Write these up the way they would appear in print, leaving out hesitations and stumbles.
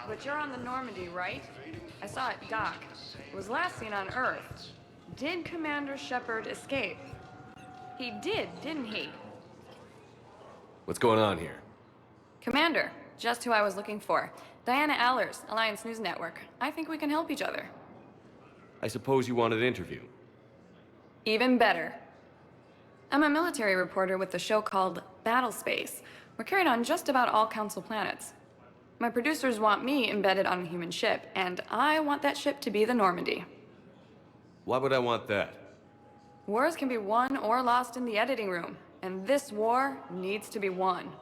But you're on the Normandy, right? I saw it dock. It was last seen on Earth. Did Commander Shepard escape? He did, didn't he? What's going on here? Commander, just who I was looking for. Diana Allers, Alliance News Network. I think we can help each other. I suppose you want an interview. Even better. I'm a military reporter with the show called Battlespace. We're carried on just about all Council planets. My producers want me embedded on a human ship, and I want that ship to be the Normandy. Why would I want that? Wars can be won or lost in the editing room, and this war needs to be won.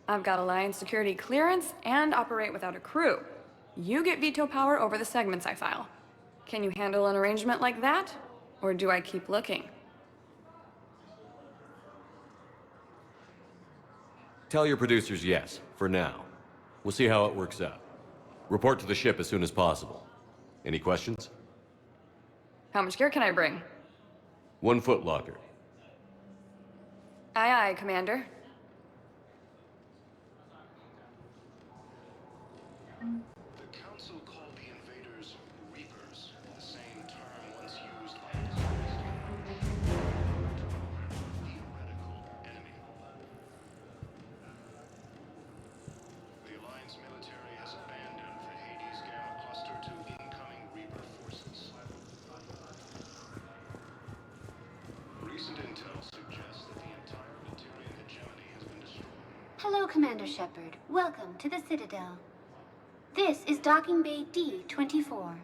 I've got Alliance security clearance and operate without a crew. You get veto power over the segments I file. Can you handle an arrangement like that? Or do I keep looking? Tell your producers yes, for now. We'll see how it works out. Report to the ship as soon as possible. Any questions? How much gear can I bring? 1 foot locker. Aye, aye, Commander. The Council called the invaders Reapers, the same term once used by the theoretical enemy. The Alliance military has abandoned the Hades Gamma cluster to incoming Reaper forces. Recent intel suggests that the entire Batarian hegemony has been destroyed. Hello, Commander Shepard. Welcome to the Citadel. This is Docking Bay D-24.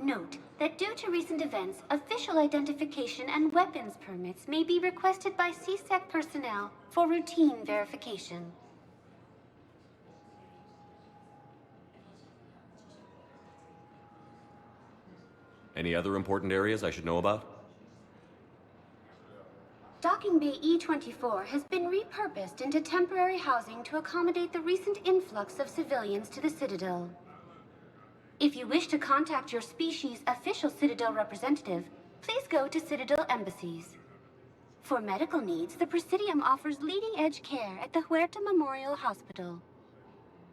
Note that due to recent events, official identification and weapons permits may be requested by CSEC personnel for routine verification. Any other important areas I should know about? Docking Bay E-24 has been repurposed into temporary housing to accommodate the recent influx of civilians to the Citadel. If you wish to contact your species' official Citadel representative, please go to Citadel embassies. For medical needs, the Presidium offers leading-edge care at the Huerta Memorial Hospital.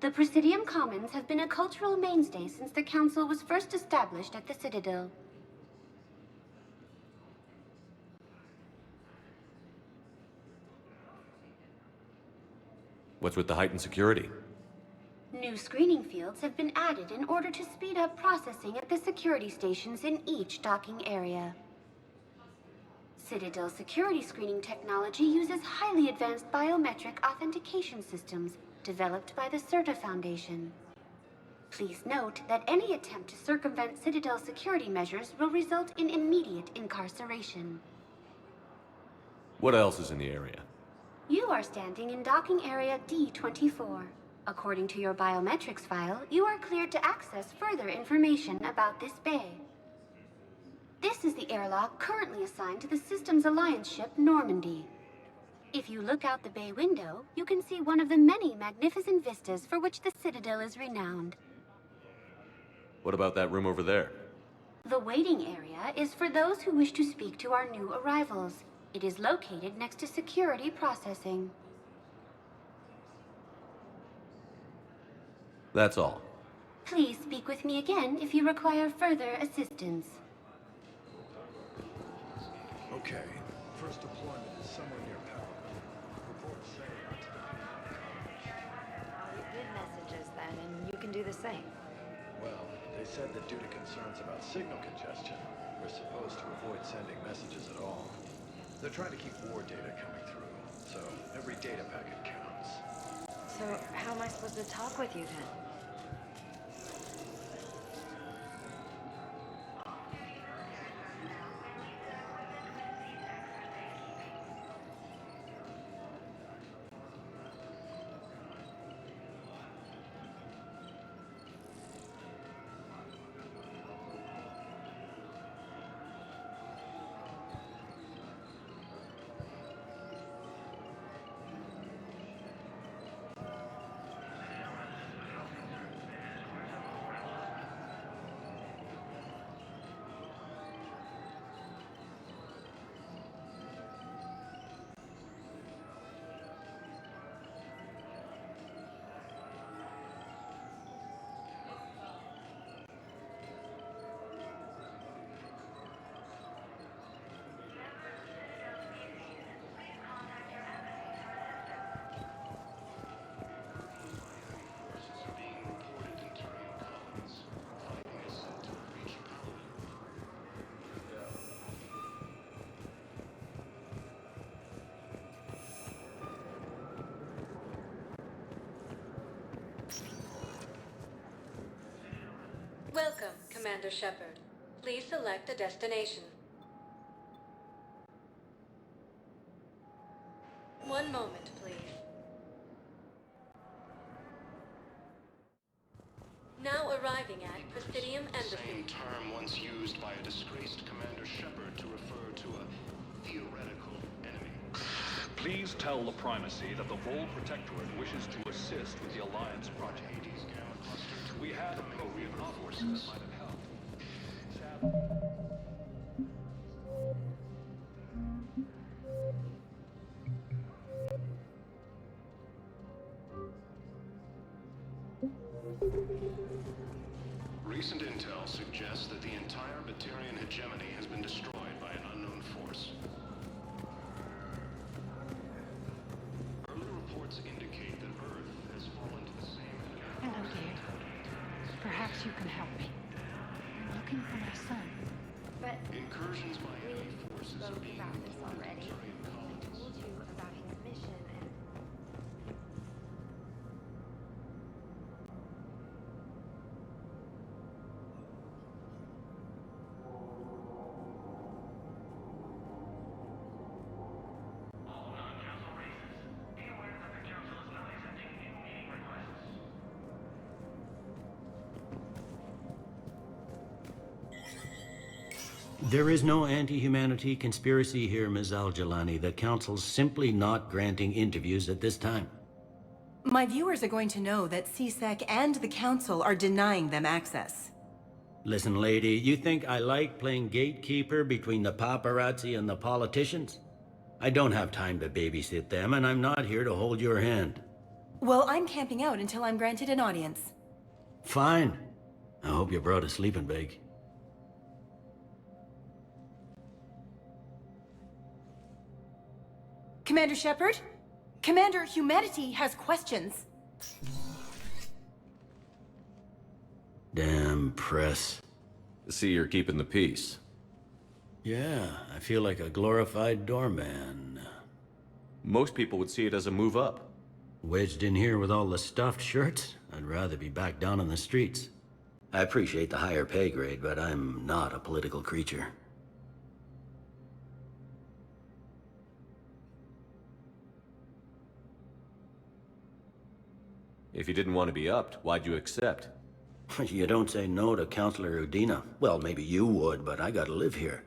The Presidium Commons have been a cultural mainstay since the Council was first established at the Citadel. What's with the heightened security? New screening fields have been added in order to speed up processing at the security stations in each docking area. Citadel security screening technology uses highly advanced biometric authentication systems developed by the CERTA Foundation. Please note that any attempt to circumvent Citadel security measures will result in immediate incarceration. What else is in the area? You are standing in docking area D-24. According to your biometrics file, you are cleared to access further information about this bay. This is the airlock currently assigned to the Systems Alliance ship Normandy. If you look out the bay window, you can see one of the many magnificent vistas for which the Citadel is renowned. What about that room over there? The waiting area is for those who wish to speak to our new arrivals. It is located next to security processing. That's all. Please speak with me again if you require further assistance. Okay, first deployment is somewhere near power. Reports say You did messages then, and you can do the same. Well, they said that due to concerns about signal congestion, we're supposed to avoid sending messages at all. They're trying to keep war data coming through, so every data packet counts. So how am I supposed to talk with you then? Commander Shepard. Please select a destination. One moment, please. Now arriving at Presidium Same Embassy. term once used by a disgraced Commander Shepard to refer to a theoretical enemy. Please tell the Primacy that the Vol Protectorate wishes to assist with the Alliance project. Hades Gamma Cluster to We had a incoming Korean Reaper officer forces. that might have helped. Recent intel suggests that the entire Batarian hegemony has been destroyed by an unknown force. Early reports indicate that Earth has fallen to the same Hello, dear. Perhaps you can help me. I'm looking for my son. But incursions by enemy forces are spoke being about this already. Batarian I colonies. told you about his mission and... There is no anti-humanity conspiracy here, Ms. Al-Jalani. The Council's simply not granting interviews at this time. My viewers are going to know that CSEC and the Council are denying them access. Listen, lady, you think I like playing gatekeeper between the paparazzi and the politicians? I don't have time to babysit them, and I'm not here to hold your hand. Well, I'm camping out until I'm granted an audience. Fine. I hope you brought a sleeping bag. Commander Shepard? Commander, humanity has questions. Damn press. See, you're keeping the peace. Yeah, I feel like a glorified doorman. Most people would see it as a move up. Wedged in here with all the stuffed shirts? I'd rather be back down on the streets. I appreciate the higher pay grade, but I'm not a political creature. If you didn't want to be upped, why'd you accept? You don't say no to Counselor Udina. Well, maybe you would, but I gotta live here.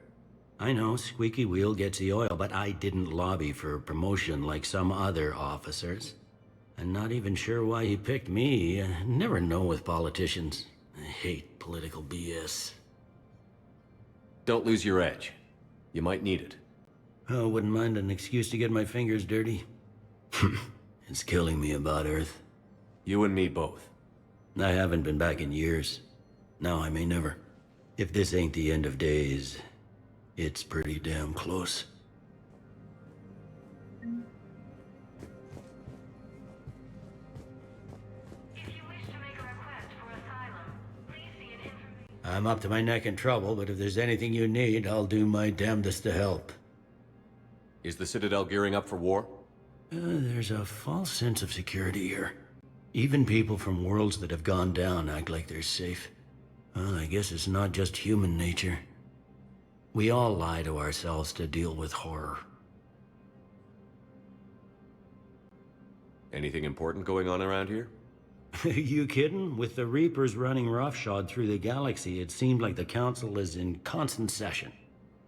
I know, squeaky wheel gets the oil, but I didn't lobby for promotion like some other officers. I'm not even sure why he picked me. I never know with politicians. I hate political BS. Don't lose your edge. You might need it. Oh, wouldn't mind an excuse to get my fingers dirty. It's killing me about Earth. You and me both. I haven't been back in years. Now I may never. If this ain't the end of days, it's pretty damn close. I'm up to my neck in trouble, but if there's anything you need, I'll do my damnedest to help. Is the Citadel gearing up for war? There's a false sense of security here. Even people from worlds that have gone down act like they're safe. Well, I guess it's not just human nature. We all lie to ourselves to deal with horror. Anything important going on around here? You kidding? With the Reapers running roughshod through the galaxy, it seemed like the Council is in constant session.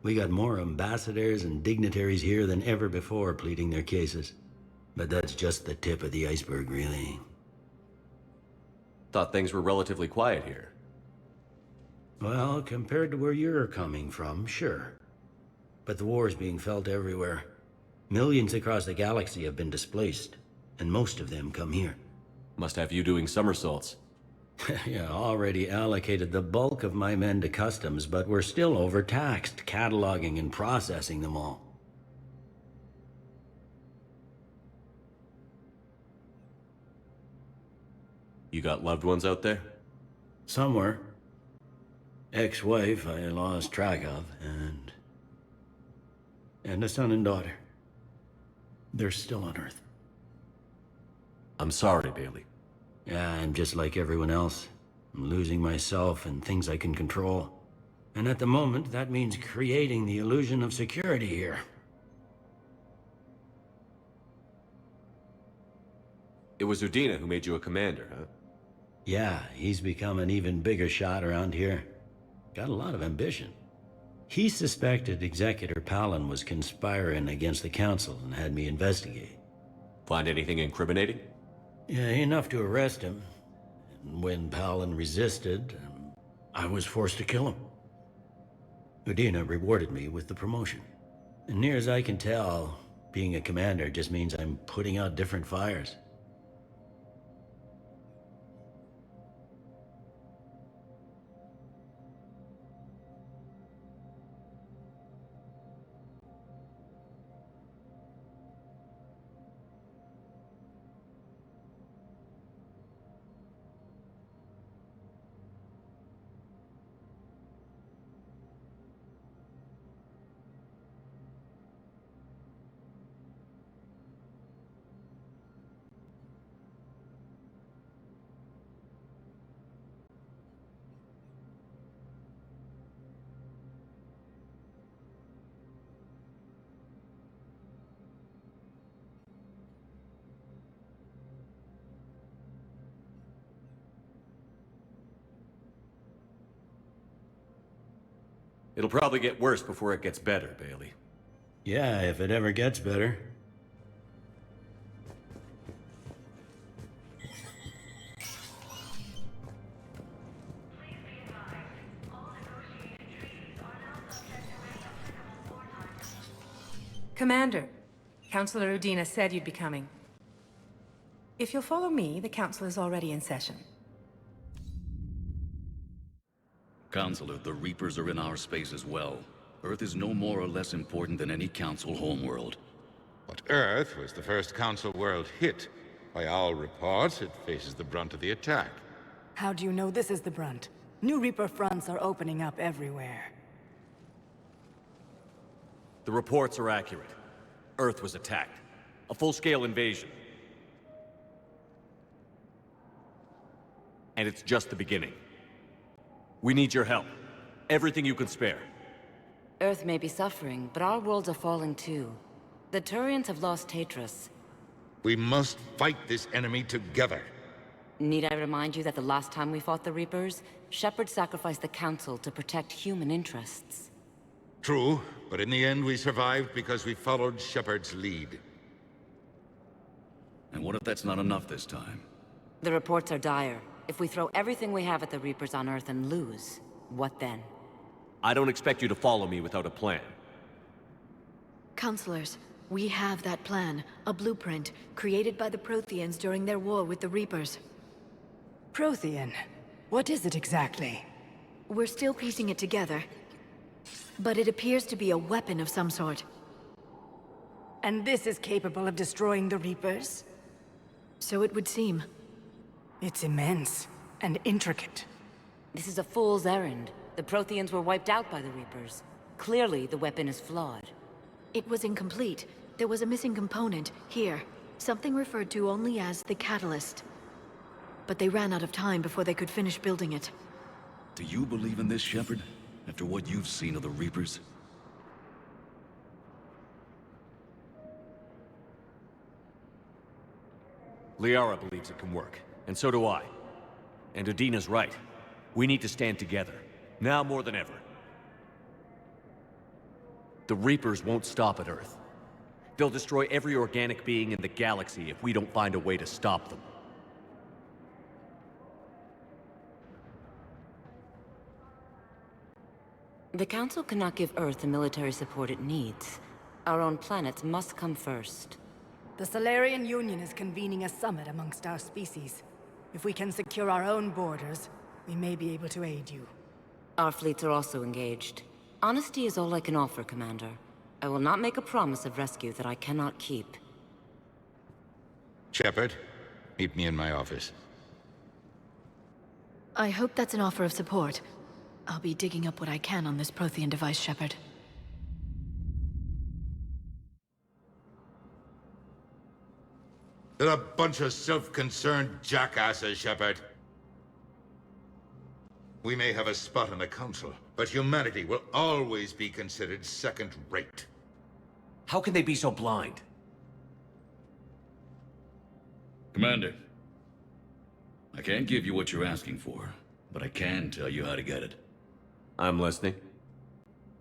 We got more ambassadors and dignitaries here than ever before pleading their cases. But that's just the tip of the iceberg, really. Thought things were relatively quiet here. Well, compared to where you're coming from, sure. But the war's being felt everywhere. Millions across the galaxy have been displaced, and most of them come here. Must have you doing somersaults. Yeah, already allocated the bulk of my men to customs, but we're still overtaxed, cataloging and processing them all. You got loved ones out there? Somewhere. Ex-wife I lost track of, and a son and daughter. They're still on Earth. I'm sorry, Bailey. Yeah, I'm just like everyone else. I'm losing myself in things I can control. And at the moment, that means creating the illusion of security here. It was Udina who made you a commander, huh? Yeah, he's become an even bigger shot around here. Got a lot of ambition. He suspected Executor Palin was conspiring against the Council and had me investigate. Find anything incriminating? Yeah, enough to arrest him. And when Palin resisted, I was forced to kill him. Udina rewarded me with the promotion. And near as I can tell, being a commander just means I'm putting out different fires. It'll probably get worse before it gets better, Bailey. Yeah, if it ever gets better. Commander, Councilor Udina said you'd be coming. If you'll follow me, the council is already in session. Counselor, the Reapers are in our space as well. Earth is no more or less important than any Council homeworld. But Earth was the first Council world hit. By all reports, it faces the brunt of the attack. How do you know this is the brunt? New Reaper fronts are opening up everywhere. The reports are accurate. Earth was attacked. A full-scale invasion. And it's just the beginning. We need your help. Everything you can spare. Earth may be suffering, but our worlds are falling too. The Turians have lost Tatris. We must fight this enemy together. Need I remind you that the last time we fought the Reapers, Shepard sacrificed the Council to protect human interests? True, but in the end we survived because we followed Shepard's lead. And what if that's not enough this time? The reports are dire. If we throw everything we have at the Reapers on Earth and lose, what then? I don't expect you to follow me without a plan. Counselors, we have that plan. A blueprint, created by the Protheans during their war with the Reapers. Prothean? What is it exactly? We're still piecing it together. But it appears to be a weapon of some sort. And this is capable of destroying the Reapers? So it would seem. It's immense and intricate. This is a fool's errand. The Protheans were wiped out by the Reapers. Clearly, the weapon is flawed. It was incomplete. There was a missing component, here. Something referred to only as the Catalyst. But they ran out of time before they could finish building it. Do you believe in this, Shepard? After what you've seen of the Reapers? Liara believes it can work, and so do I. And Udina's right. We need to stand together, now more than ever. The Reapers won't stop at Earth. They'll destroy every organic being in the galaxy if we don't find a way to stop them. The Council cannot give Earth the military support it needs. Our own planets must come first. The Solarian Union is convening a summit amongst our species. If we can secure our own borders, we may be able to aid you. Our fleets are also engaged. Honesty is all I can offer, Commander. I will not make a promise of rescue that I cannot keep. Shepard, meet me in my office. I hope that's an offer of support. I'll be digging up what I can on this Prothean device, Shepard. They're a bunch of self-concerned jackasses, Shepard. We may have a spot in the Council, but humanity will always be considered second-rate. How can they be so blind? Commander, I can't give you what you're asking for, but I can tell you how to get it. I'm listening.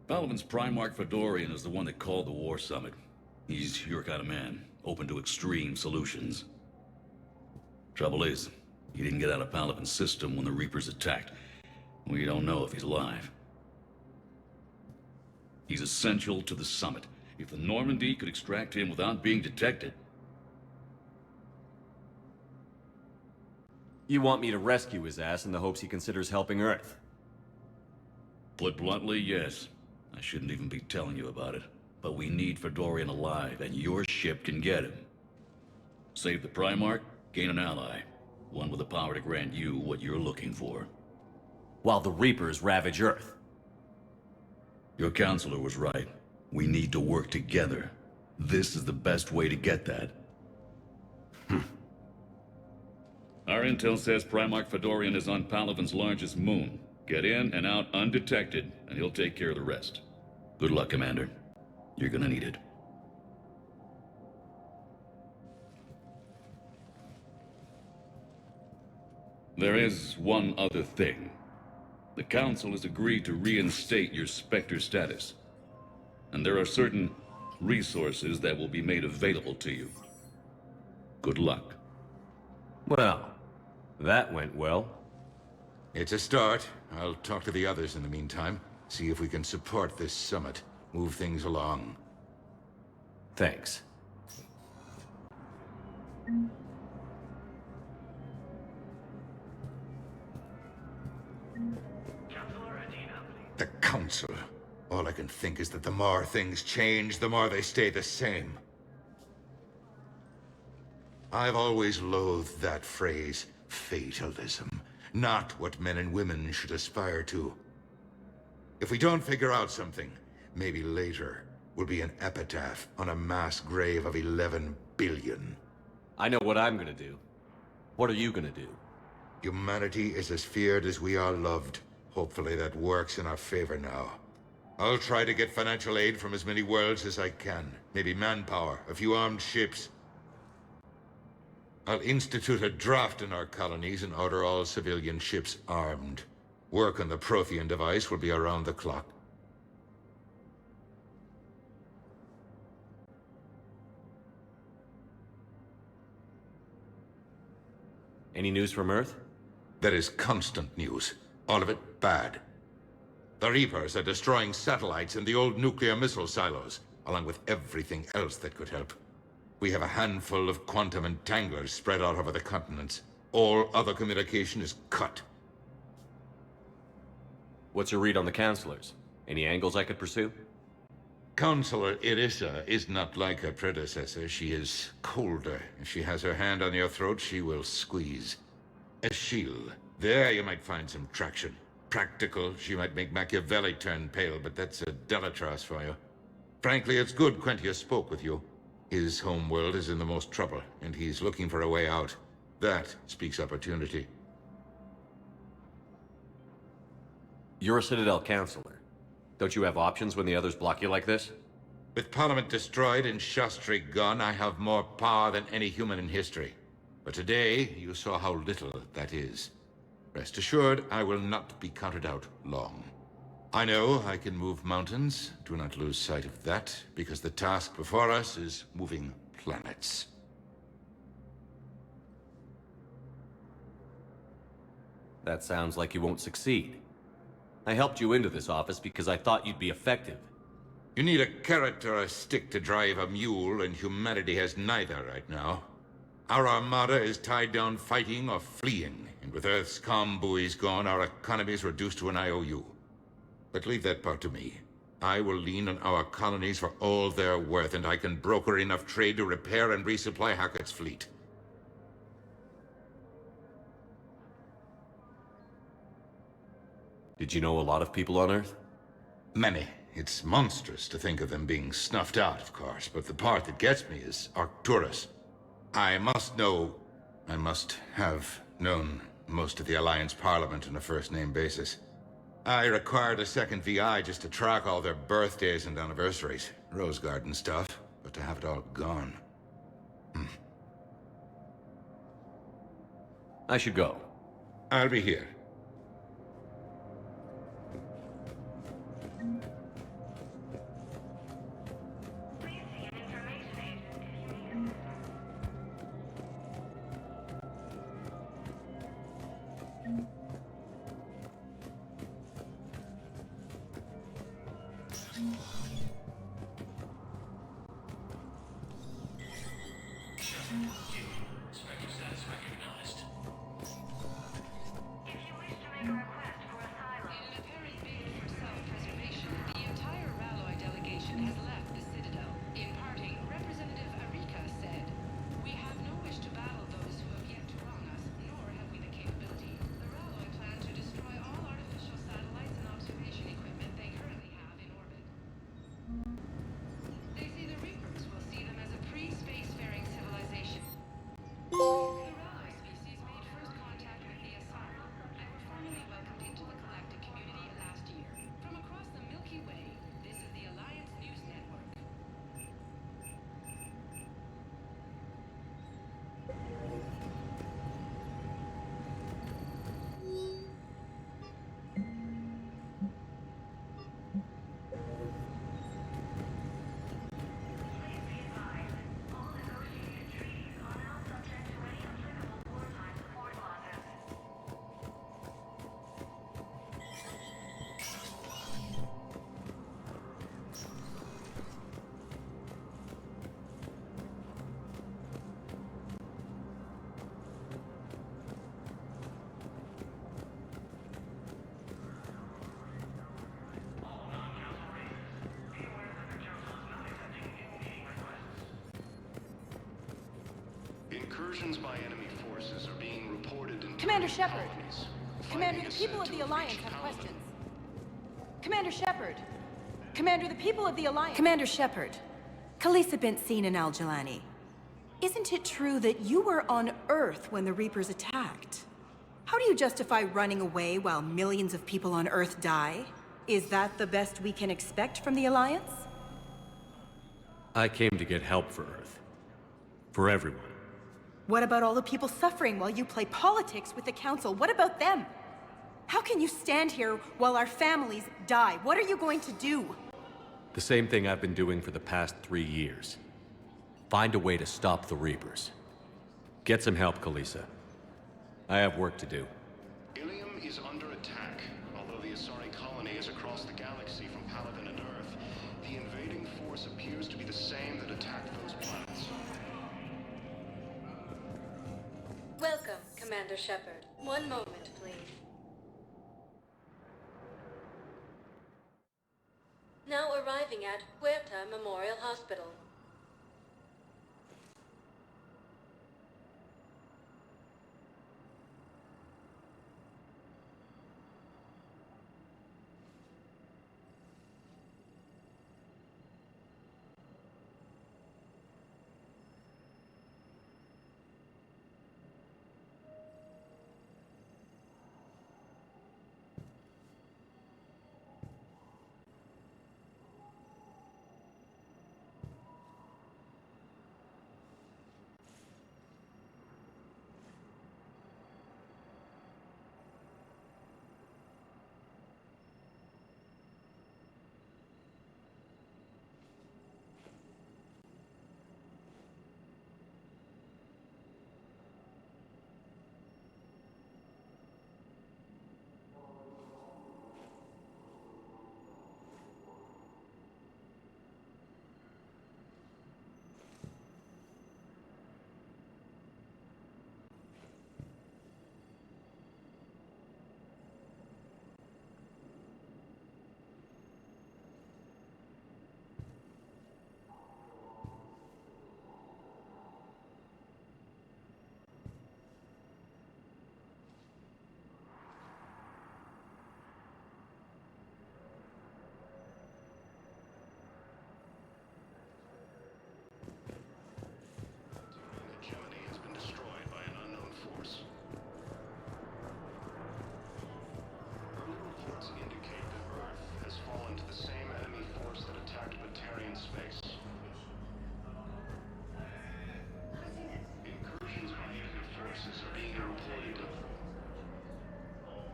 Palaven's Primarch Fedorian is the one that called the War Summit. He's your kind of man, open to extreme solutions. Trouble is, he didn't get out of Palaven's system when the Reapers attacked. We don't know if he's alive. He's essential to the summit. If the Normandy could extract him without being detected... You want me to rescue his ass in the hopes he considers helping Earth? Put bluntly, yes. I shouldn't even be telling you about it. But we need Fedorian alive, and your ship can get him. Save the Primarch, gain an ally. One with the power to grant you what you're looking for. While the Reapers ravage Earth. Your counselor was right. We need to work together. This is the best way to get that. Our intel says Primarch Fedorian is on Palaven's largest moon. Get in and out undetected, and he'll take care of the rest. Good luck, Commander. You're gonna need it. There is one other thing. The Council has agreed to reinstate your Spectre status. And there are certain resources that will be made available to you. Good luck. Well, that went well. It's a start. I'll talk to the others in the meantime. See if we can support this summit. Move things along. Thanks. The Council. All I can think is that the more things change, the more they stay the same. I've always loathed that phrase, fatalism. Not what men and women should aspire to. If we don't figure out something, maybe later will be an epitaph on a mass grave of 11 billion. I know what I'm gonna do. What are you gonna do? Humanity is as feared as we are loved. Hopefully that works in our favor now. I'll try to get financial aid from as many worlds as I can. Maybe manpower, a few armed ships. I'll institute a draft in our colonies and order all civilian ships armed. Work on the Prothean device will be around the clock. Any news from Earth? There is constant news. All of it bad. The Reapers are destroying satellites and the old nuclear missile silos, along with everything else that could help. We have a handful of quantum entanglers spread out over the continents. All other communication is cut. What's your read on the counselors? Any angles I could pursue? Counselor Irissa is not like her predecessor. She is colder. If she has her hand on your throat, she will squeeze. Eschil. There you might find some traction. Practical, she might make Machiavelli turn pale, but that's a Delatras for you. Frankly, it's good Quentius spoke with you. His home world is in the most trouble, and he's looking for a way out. That speaks opportunity. You're a Citadel counselor. Don't you have options when the others block you like this? With Parliament destroyed and Shastri gone, I have more power than any human in history. But today, you saw how little that is. Rest assured, I will not be counted out long. I know I can move mountains. Do not lose sight of that, because the task before us is moving planets. That sounds like you won't succeed. I helped you into this office because I thought you'd be effective. You need a carrot or a stick to drive a mule, and humanity has neither right now. Our armada is tied down fighting or fleeing, and with Earth's comm buoys gone, our economy is reduced to an IOU. But leave that part to me. I will lean on our colonies for all they're worth, and I can broker enough trade to repair and resupply Hackett's fleet. Did you know a lot of people on Earth? Many. It's monstrous to think of them being snuffed out, of course, but the part that gets me is Arcturus. I must have known most of the Alliance Parliament on a first-name basis. I required a second VI just to track all their birthdays and anniversaries. Rose Garden stuff, but to have it all gone. I should go. I'll be here. Incursions by enemy forces are being reported in Commander target Shepard. colonies. Commander, Finding the a people of scent the to Alliance reach have Paladin. questions. Commander Shepard. Commander, the people of the Alliance... Commander Shepard. Khalisah bint Sinan al-Jalani. Isn't it true that you were on Earth when the Reapers attacked? How do you justify running away while millions of people on Earth die? Is that the best we can expect from the Alliance? I came to get help for Earth. For everyone. What about all the people suffering while you play politics with the Council? What about them? How can you stand here while our families die? What are you going to do? The same thing I've been doing for the past 3 years. Find a way to stop the Reapers. Get some help, Khalisah. I have work to do. Ilium is under attack. Although the Asari colony is across the galaxy from Paladin and Earth, the invading force appears to be the same that attacked those planets. Welcome, Commander Shepard. One moment, please. Now arriving at Huerta Memorial Hospital.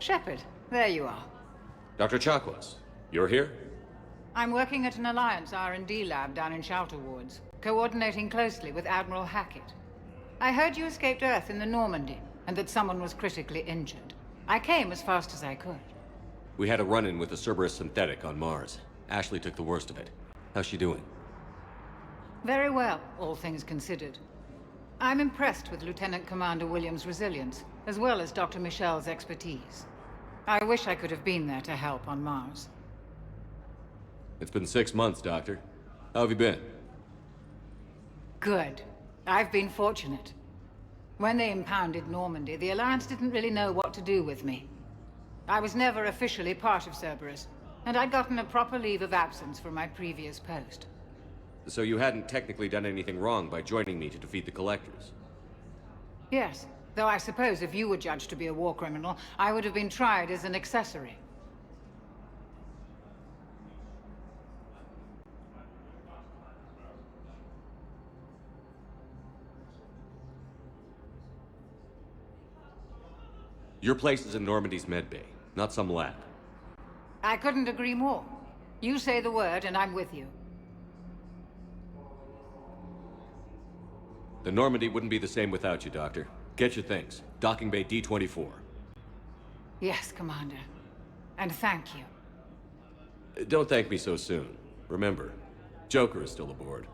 Shepard, there you are. Dr. Chakwas, you're here? I'm working at an Alliance R&D lab down in Shelter Wards, coordinating closely with Admiral Hackett. I heard you escaped Earth in the Normandy, and that someone was critically injured. I came as fast as I could. We had a run-in with the Cerberus synthetic on Mars. Ashley took the worst of it. How's she doing? Very well, all things considered. I'm impressed with Lieutenant Commander Williams' resilience, as well as Dr. Michel's expertise. I wish I could have been there to help on Mars. It's been 6 months, Doctor. How have you been? Good. I've been fortunate. When they impounded Normandy, the Alliance didn't really know what to do with me. I was never officially part of Cerberus, and I'd gotten a proper leave of absence from my previous post. So you hadn't technically done anything wrong by joining me to defeat the Collectors? Yes, though I suppose if you were judged to be a war criminal, I would have been tried as an accessory. Your place is in Normandy's medbay, not some lab. I couldn't agree more. You say the word, and I'm with you. The Normandy wouldn't be the same without you, Doctor. Get your things. Docking Bay D-24. Yes, Commander. And thank you. Don't thank me so soon. Remember, Joker is still aboard.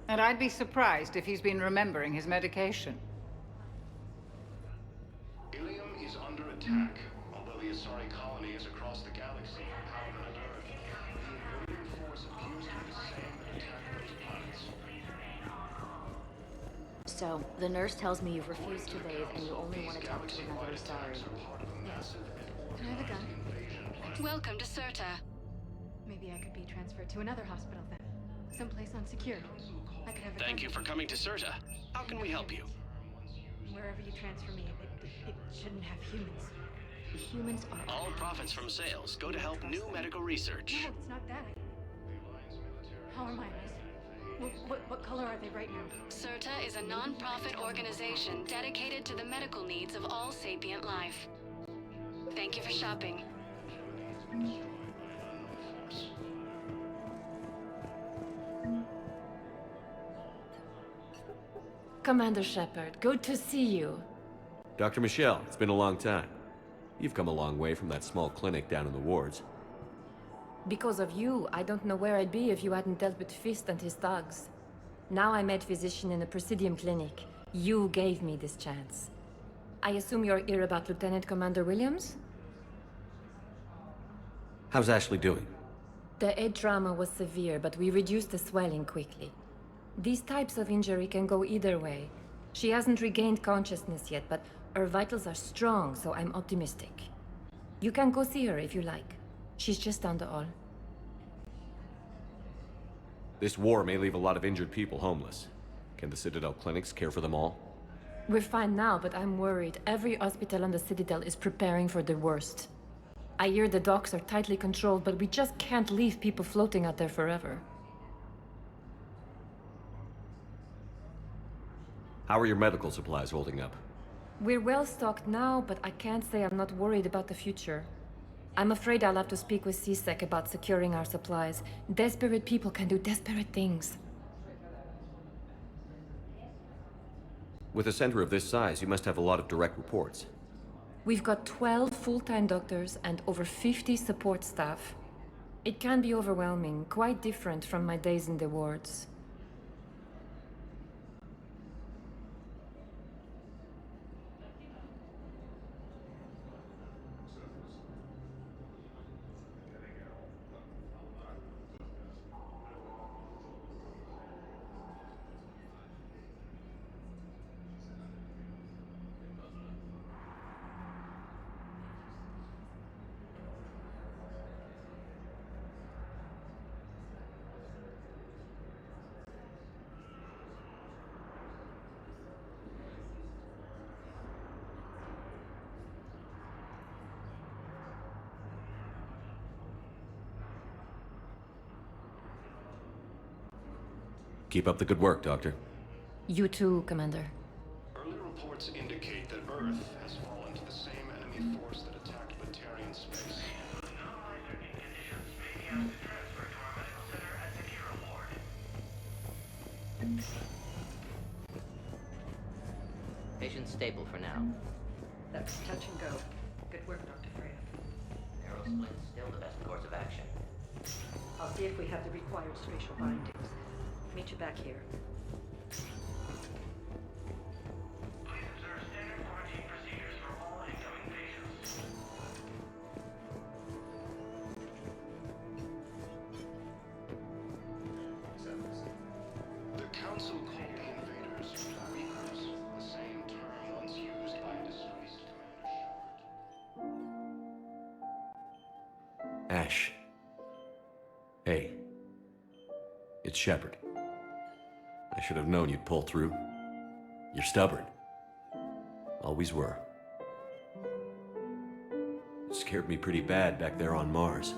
And I'd be surprised if he's been remembering his medication. Ilium is under attack. Although the Asari colony is across the galaxy from Paladin and Earth, the invading force appears to be the same that attacked those planets. So, the nurse tells me you've refused to bathe and you only want to talk to another Asari. Yes. Can I have a gun? Welcome to Serta. Maybe I could be transferred to another hospital then. Someplace unsecured. I could have a Thank you for coming to Serta. How can we help you? Wherever you transfer me, it shouldn't have humans. The humans are... All profits from sales go to help new medical research. No, it's not that. How are my eyes? What color are they right now? Serta is a non-profit organization dedicated to the medical needs of all sapient life. Thank you for shopping. Commander Shepard, good to see you. Dr. Michel, it's been a long time. You've come a long way from that small clinic down in the wards. Because of you, I don't know where I'd be if you hadn't dealt with Fist and his thugs. Now I'm med physician in a Presidium clinic. You gave me this chance. I assume you're here about Lieutenant Commander Williams? How's Ashley doing? The head trauma was severe, but we reduced the swelling quickly. These types of injury can go either way. She hasn't regained consciousness yet, but her vitals are strong, so I'm optimistic. You can go see her if you like. She's just down the hall. This war may leave a lot of injured people homeless. Can the Citadel clinics care for them all? We're fine now, but I'm worried. Every hospital on the Citadel is preparing for the worst. I hear the docks are tightly controlled, but we just can't leave people floating out there forever. How are your medical supplies holding up? We're well stocked now, but I can't say I'm not worried about the future. I'm afraid I'll have to speak with CSEC about securing our supplies. Desperate people can do desperate things. With a center of this size, you must have a lot of direct reports. We've got 12 full-time doctors and over 50 support staff. It can be overwhelming, quite different from my days in the wards. Keep up the good work, Doctor. You too, Commander. Early reports indicate that Earth has fallen to the same enemy force that attacked Patient stable for now. That's touch and go. Good work, Dr. Freya. Narrow splint's still the best course of action. I'll see if we have the required spatial bindings. Meet you back here. The Council called the invaders Reapers, the same term once used by a disgraced Commander Shepard. Ash. Hey. It's Shepard. I should have known you'd pull through. You're stubborn. Always were. It scared me pretty bad back there on Mars.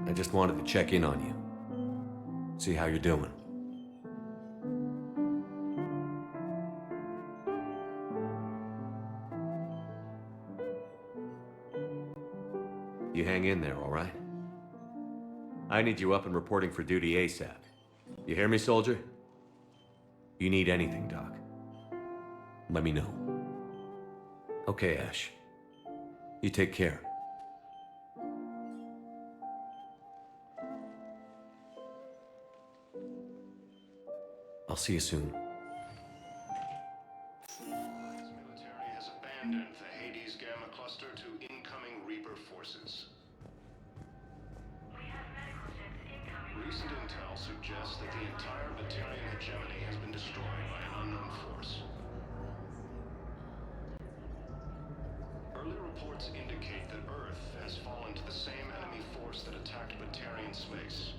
I just wanted to check in on you. See how you're doing. You hang in there, all right? I need you up and reporting for duty ASAP. You hear me, soldier? You need anything, Doc. Let me know. Okay, Ash. You take care. I'll see you soon. Alliance military has abandoned the Hades Gamma Cluster to incoming Reaper forces. Recent intel suggests that the entire Batarian hegemony has been destroyed by an unknown force. Early reports indicate that Earth has fallen to the same enemy force that attacked Batarian space.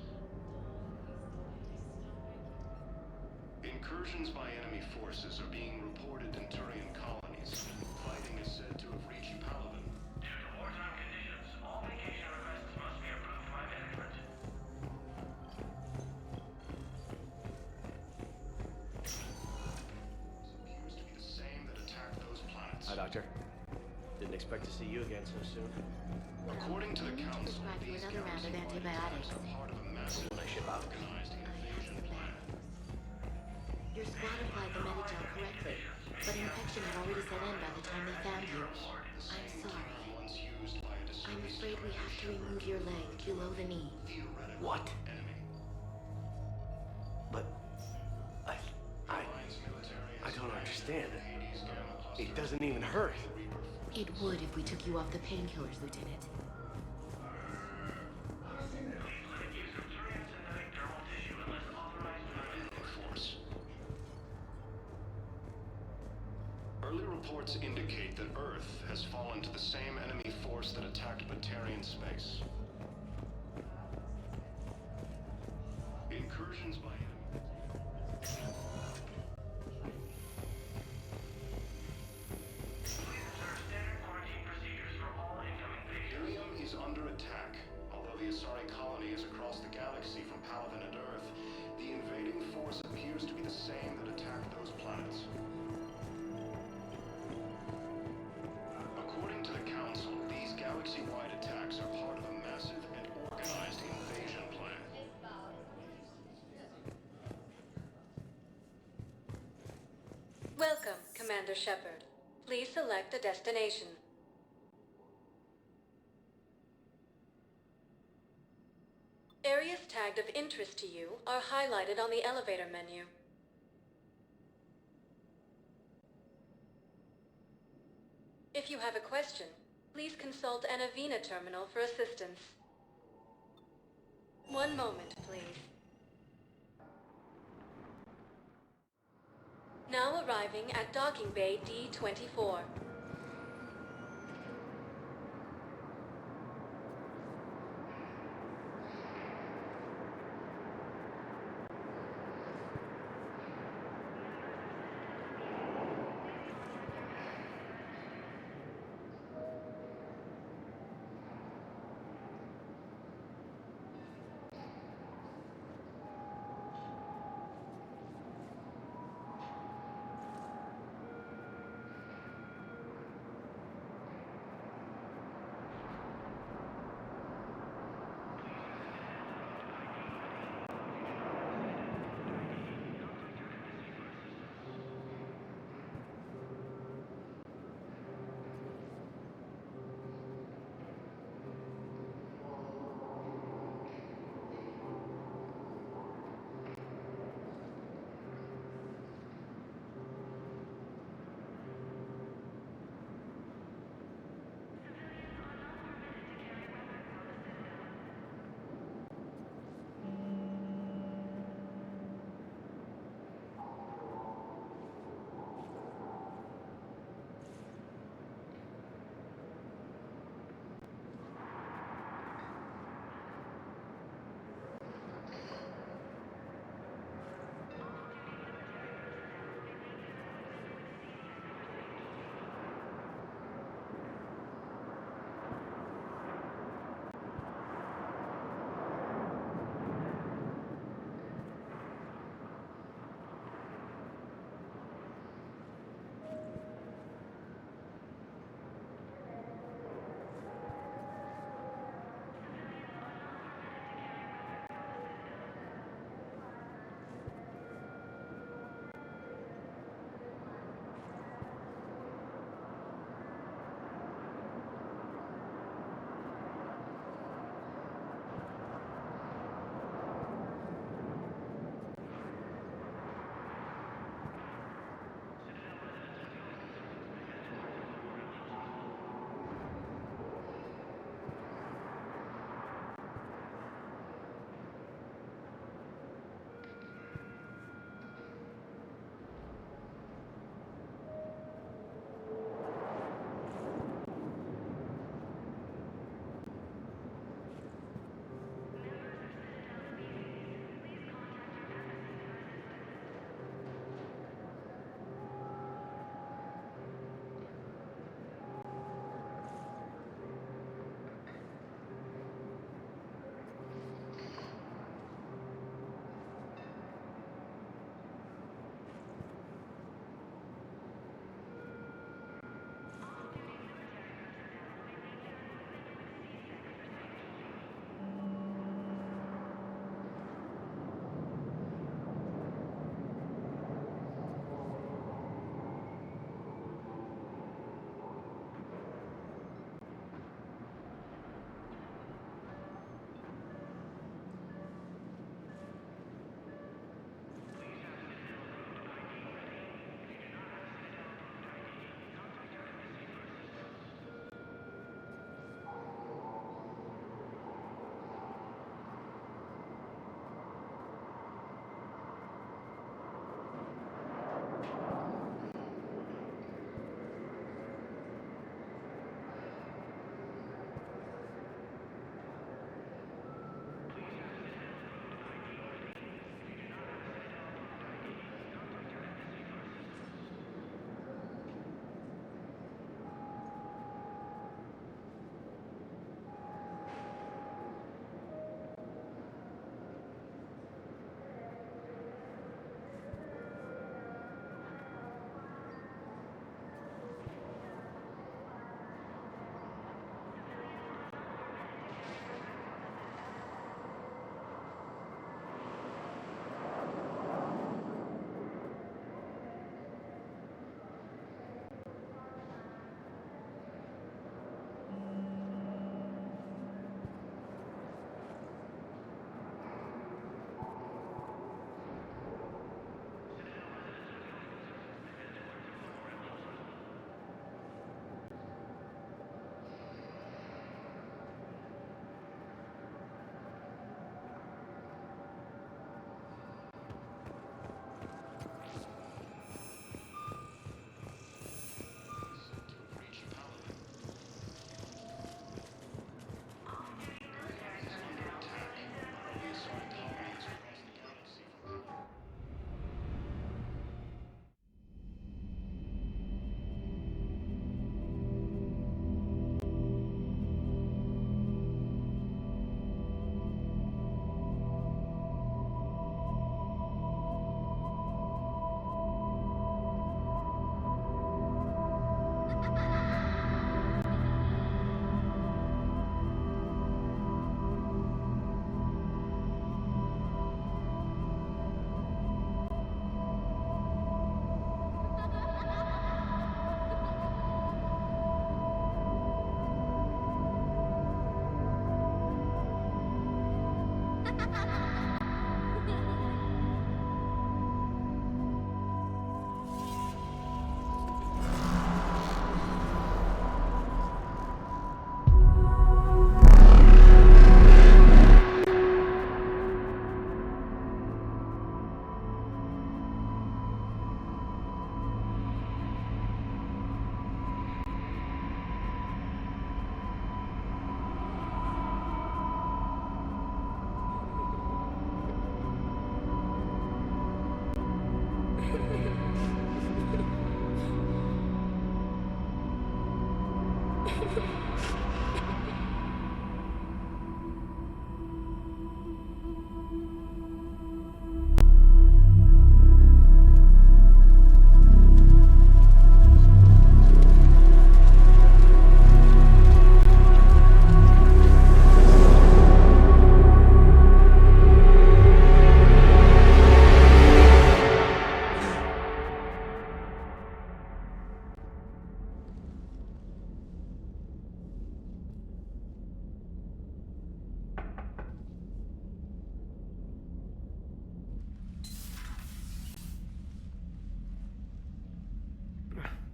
Incursions by enemy forces are being reported in Turian colonies. Fighting is said to have reached Palaven. Due to wartime conditions, all vacation requests must be approved by management. Appears to be the same that attacked those planets. Hi, Doctor. Didn't expect to see you again so soon. According to the Council, Prescribe you another round of antibiotics. are part of a massive When I ship out. organized invasion plan. Your squad applied the Medigel correctly, but infection had already set in by the time they found you. I'm sorry. Once used by a I'm disgraced afraid we have to remove your leg below the knee. What? enemy. But Alliance military I has don't understand. the Hades Gamma Cluster It doesn't even hurt. It would if we took you off the painkillers, Lieutenant. force. Early reports indicate that Earth has fallen to the same enemy force that attacked Batarian space. Incursions by Irium is under attack. Although the Asari colony is across the galaxy from Palaven and Earth, the invading force appears to be the same that attacked those planets. According to the Council, these galaxy-wide attacks are part of a massive and organized invasion plan. Welcome, Commander Shepard. Please select a destination. Areas tagged of interest to you are highlighted on the elevator menu. If you have a question, please consult an Avena terminal for assistance. One moment, please. Now arriving at Docking Bay D-24.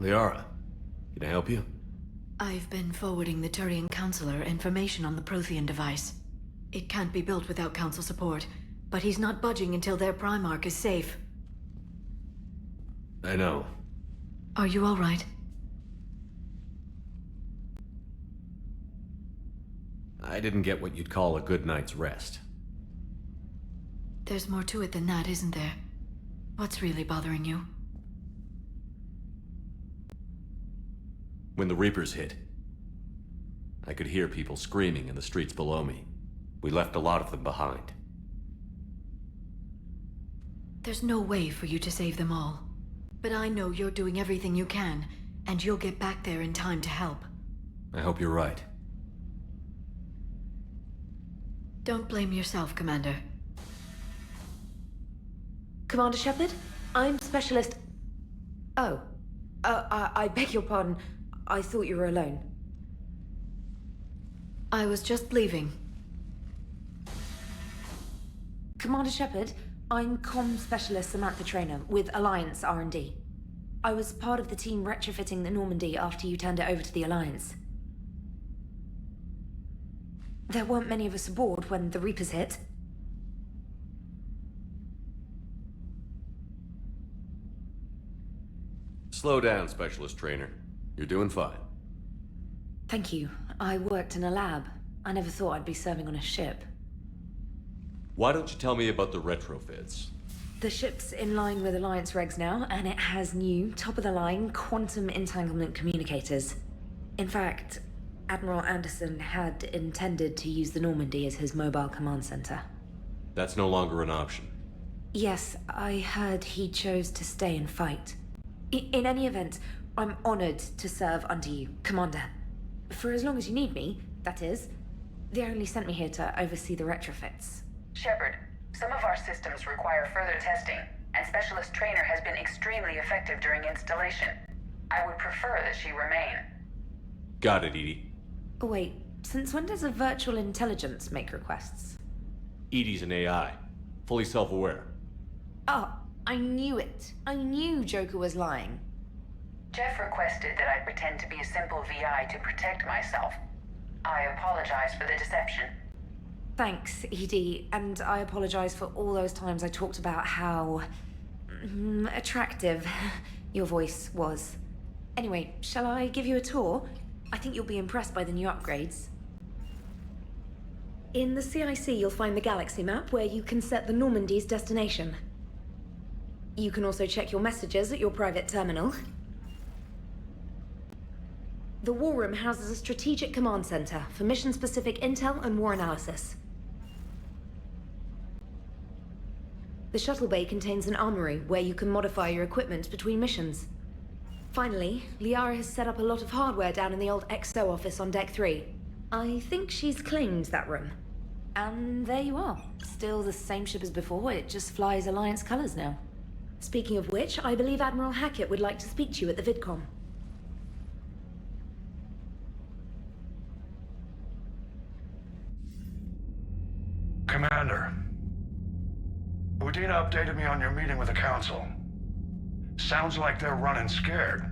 Liara, can I help you? I've been forwarding the Turian Counselor information on the Prothean device. It can't be built without Council support, but he's not budging until their Primarch is safe. I know. Are you all right? I didn't get what you'd call a good night's rest. There's more to it than that, isn't there? What's really bothering you? When the Reapers hit, I could hear people screaming in the streets below me. We left a lot of them behind. There's no way for you to save them all. But I know you're doing everything you can, and you'll get back there in time to help. I hope you're right. Don't blame yourself, Commander. Commander Shepard, I'm Specialist... Oh. I beg your pardon. I thought you were alone. I was just leaving. Commander Shepard, I'm Comm Specialist Samantha Traynor with Alliance R&D. I was part of the team retrofitting the Normandy after you turned it over to the Alliance. There weren't many of us aboard when the Reapers hit. Slow down, Specialist Trainer. You're doing fine. Thank you. I worked in a lab. I never thought I'd be serving on a ship. Why don't you tell me about the retrofits? The ship's in line with Alliance regs now, and it has new, top-of-the-line, quantum entanglement communicators. In fact, Admiral Anderson had intended to use the Normandy as his mobile command center. That's no longer an option. Yes, I heard he chose to stay and fight. In any event, I'm honored to serve under you, Commander. For as long as you need me, that is. They only sent me here to oversee the retrofits. Shepard, some of our systems require further testing, and Specialist Trainer has been extremely effective during installation. I would prefer that she remain. Got it, EDI. Oh, wait, since when does a virtual intelligence make requests? EDI's an AI. Fully self-aware. Oh, I knew it. I knew Joker was lying. Jeff requested that I pretend to be a simple VI to protect myself. I apologize for the deception. Thanks, ED, and I apologize for all those times I talked about how... attractive your voice was. Anyway, shall I give you a tour? I think you'll be impressed by the new upgrades. In the CIC, you'll find the galaxy map where you can set the Normandy's destination. You can also check your messages at your private terminal. The War Room houses a strategic command center for mission-specific intel and war analysis. The shuttle bay contains an armory where you can modify your equipment between missions. Finally, Liara has set up a lot of hardware down in the old XO office on Deck 3. I think she's claimed that room. And there you are. Still the same ship as before, it just flies Alliance colors now. Speaking of which, I believe Admiral Hackett would like to speak to you at the VidCom. Commander, Udina updated me on your meeting with the Council. Sounds like they're running scared.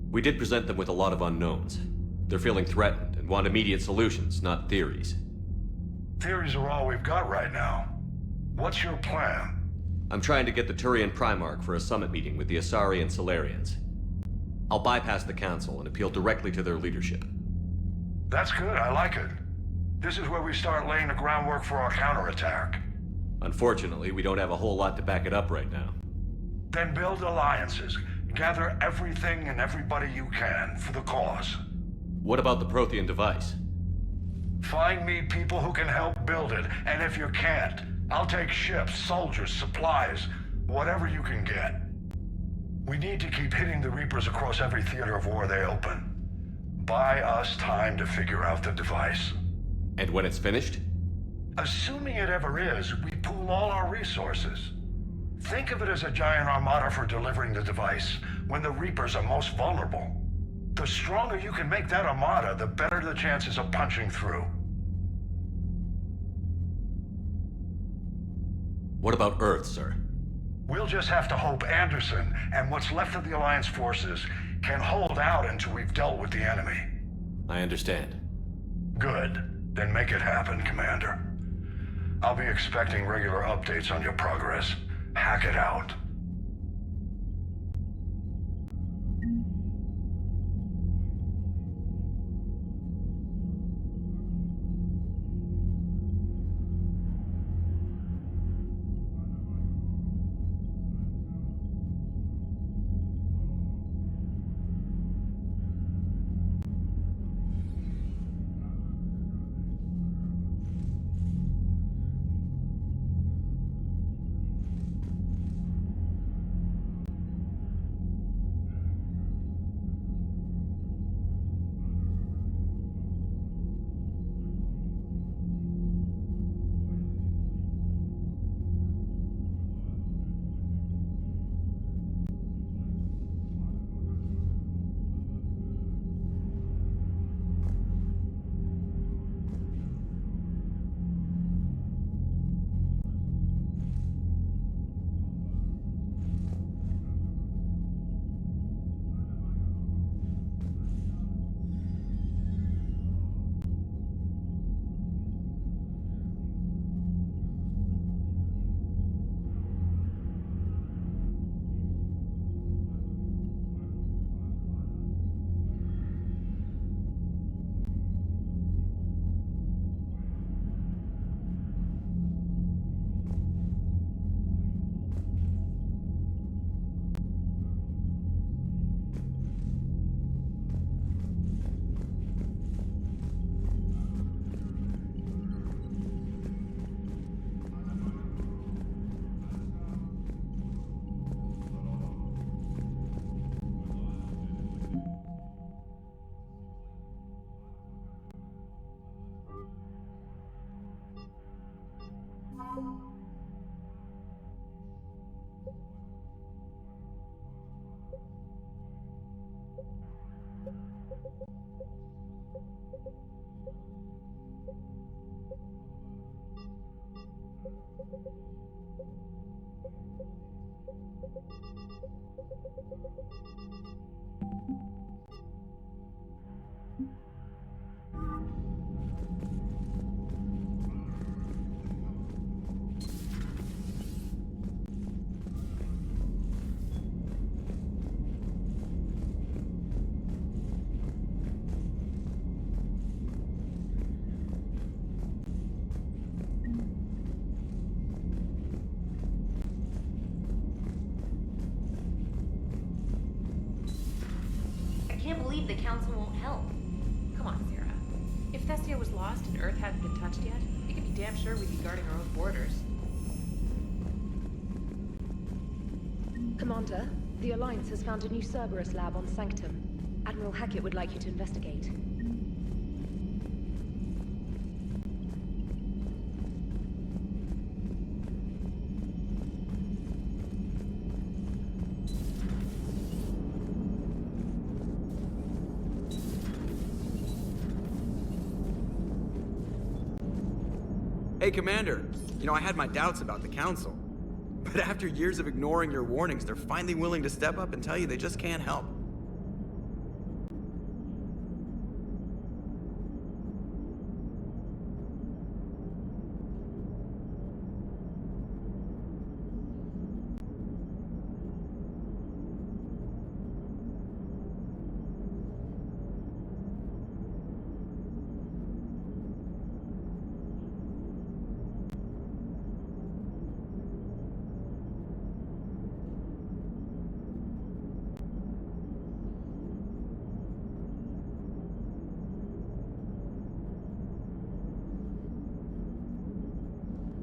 We did present them with a lot of unknowns. They're feeling threatened and want immediate solutions, not theories. Theories are all we've got right now. What's your plan? I'm trying to get the Turian Primarch for a summit meeting with the Asari and Salarians. I'll bypass the Council and appeal directly to their leadership. That's good, I like it. This is where we start laying the groundwork for our counterattack. Unfortunately, we don't have a whole lot to back it up right now. Then build alliances. Gather everything and everybody you can for the cause. What about the Prothean device? Find me people who can help build it, and if you can't, I'll take ships, soldiers, supplies, whatever you can get. We need to keep hitting the Reapers across every theater of war they open. Buy us time to figure out the device. And when it's finished? Assuming it ever is, we pool all our resources. Think of it as a giant armada for delivering the device when the Reapers are most vulnerable. The stronger you can make that armada, the better the chances of punching through. What about Earth, sir? We'll just have to hope Anderson and what's left of the Alliance forces can hold out until we've dealt with the enemy. I understand. Good. Then make it happen, Commander. I'll be expecting regular updates on your progress. Hack it out. I can't believe the Council won't help. Come on, Sarah. If Thessia was lost and Earth hadn't been touched yet, you can be damn sure we'd be guarding our own borders. Commander, the Alliance has found a new Cerberus lab on Sanctum. Admiral Hackett would like you to investigate. Hey, Commander. You know, I had my doubts about the Council. But after years of ignoring your warnings, they're finally willing to step up and tell you they just can't help.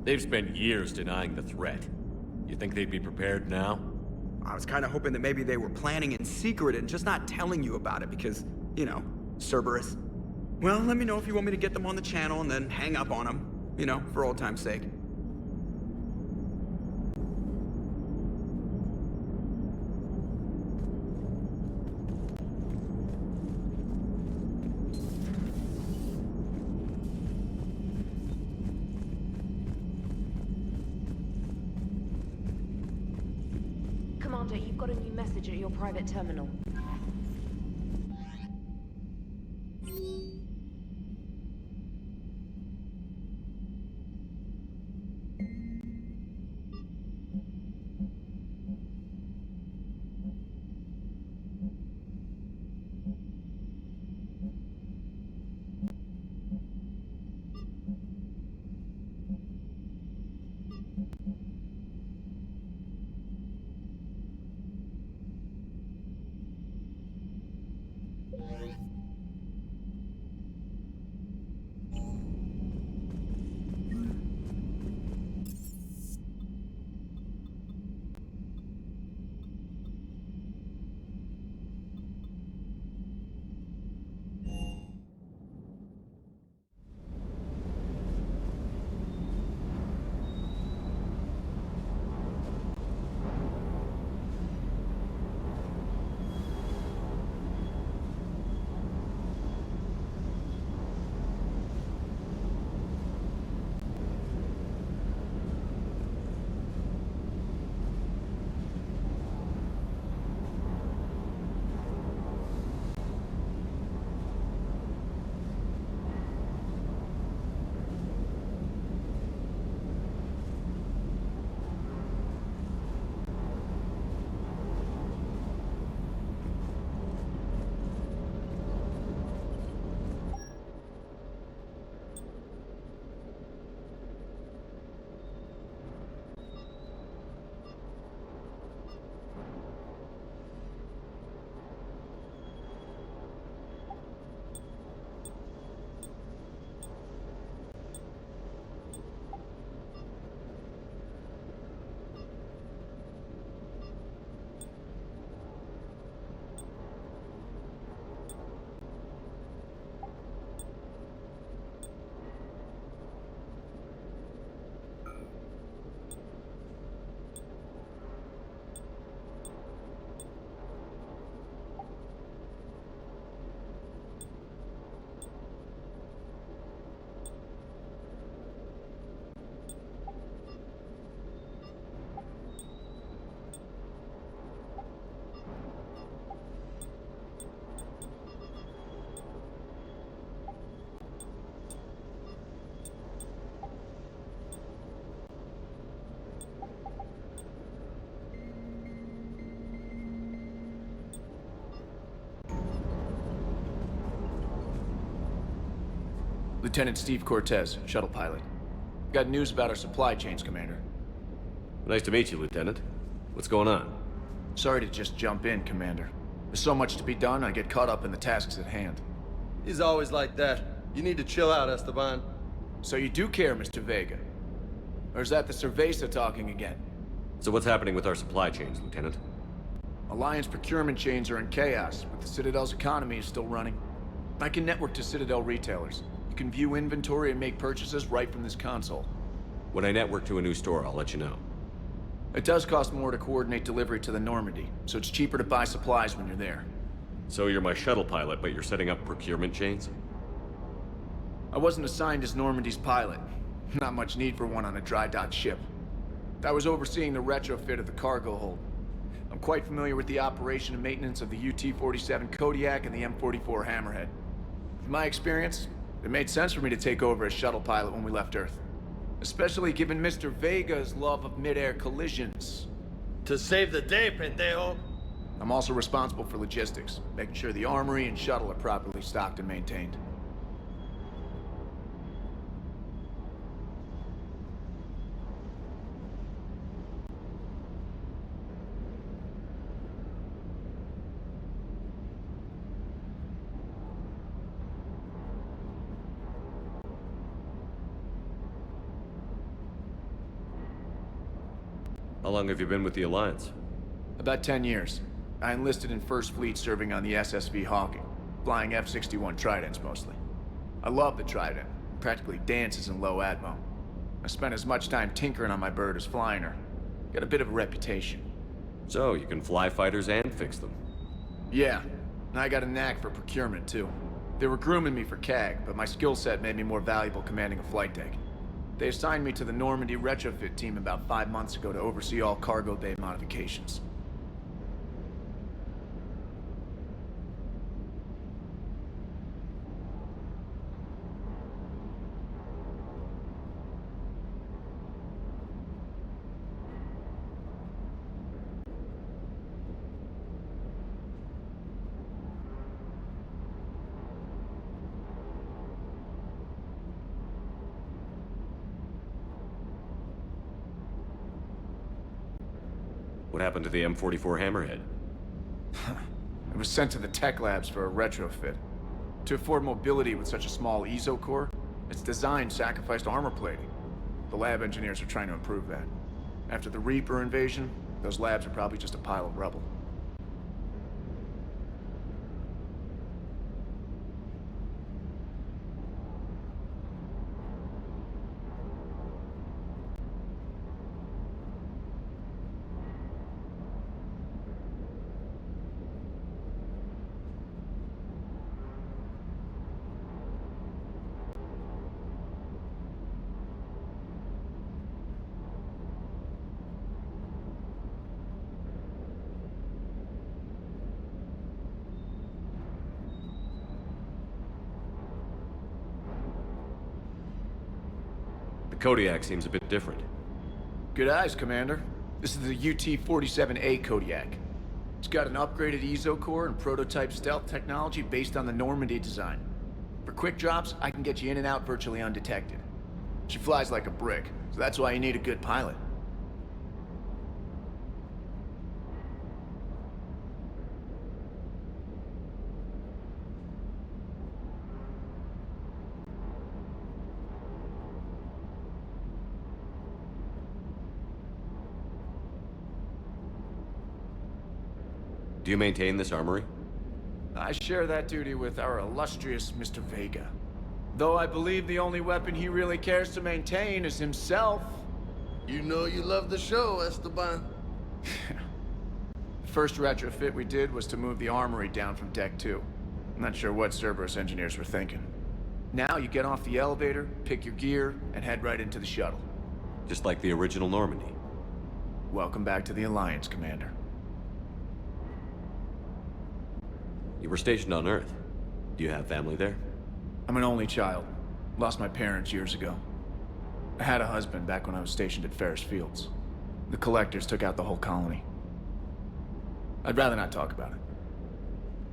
They've spent years denying the threat. You think they'd be prepared now? I was kind of hoping that maybe they were planning in secret and just not telling you about it because, you know, Cerberus. Well, let me know if you want me to get them on the channel and then hang up on them, you know, for old time's sake. Commander, you've got a new message at your private terminal. Lieutenant Steve Cortez, shuttle pilot. Got news about our supply chains, Commander. Nice to meet you, Lieutenant. What's going on? Sorry to just jump in, Commander. There's so much to be done, I get caught up in the tasks at hand. He's always like that. You need to chill out, Esteban. So you do care, Mr. Vega? Or is that the Cerveza talking again? So what's happening with our supply chains, Lieutenant? Alliance procurement chains are in chaos, but the Citadel's economy is still running. I can network to Citadel retailers. You can view inventory and make purchases right from this console. When I network to a new store, I'll let you know. It does cost more to coordinate delivery to the Normandy, so it's cheaper to buy supplies when you're there. So you're my shuttle pilot, but you're setting up procurement chains? I wasn't assigned as Normandy's pilot. Not much need for one on a dry dock ship. I was overseeing the retrofit of the cargo hold. I'm quite familiar with the operation and maintenance of the UT-47 Kodiak and the M44 Hammerhead. In my experience, it made sense for me to take over as shuttle pilot when we left Earth. Especially given Mr. Vega's love of mid-air collisions. To save the day, pendejo! I'm also responsible for logistics, making sure the armory and shuttle are properly stocked and maintained. How long have you been with the Alliance? About 10 years. I enlisted in First Fleet serving on the SSV Hawking, flying F-61 Tridents mostly. I love the Trident. It practically dances in low atmo. I spent as much time tinkering on my bird as flying her. Got a bit of a reputation. So, you can fly fighters and fix them? Yeah, and I got a knack for procurement too. They were grooming me for CAG, but my skill set made me more valuable commanding a flight deck. They assigned me to the Normandy retrofit team about 5 months ago to oversee all cargo bay modifications. What happened to the M44 Hammerhead? It was sent to the tech labs for a retrofit. To afford mobility with such a small ESO core, its design sacrificed armor plating. The lab engineers are trying to improve that. After the Reaper invasion, those labs are probably just a pile of rubble. The Kodiak seems a bit different. Good eyes, Commander. This is the UT-47A Kodiak. It's got an upgraded ESO core and prototype stealth technology based on the Normandy design. For quick drops, I can get you in and out virtually undetected. She flies like a brick, so that's why you need a good pilot. Do you maintain this armory? I share that duty with our illustrious Mr. Vega. Though I believe the only weapon he really cares to maintain is himself. You know you love the show, Esteban. The first retrofit we did was to move the armory down from Deck 2. I'm not sure what Cerberus engineers were thinking. Now you get off the elevator, pick your gear, and head right into the shuttle. Just like the original Normandy. Welcome back to the Alliance, Commander. You were stationed on Earth. Do you have family there? I'm an only child. Lost my parents years ago. I had a husband back when I was stationed at Ferris Fields. The Collectors took out the whole colony. I'd rather not talk about it.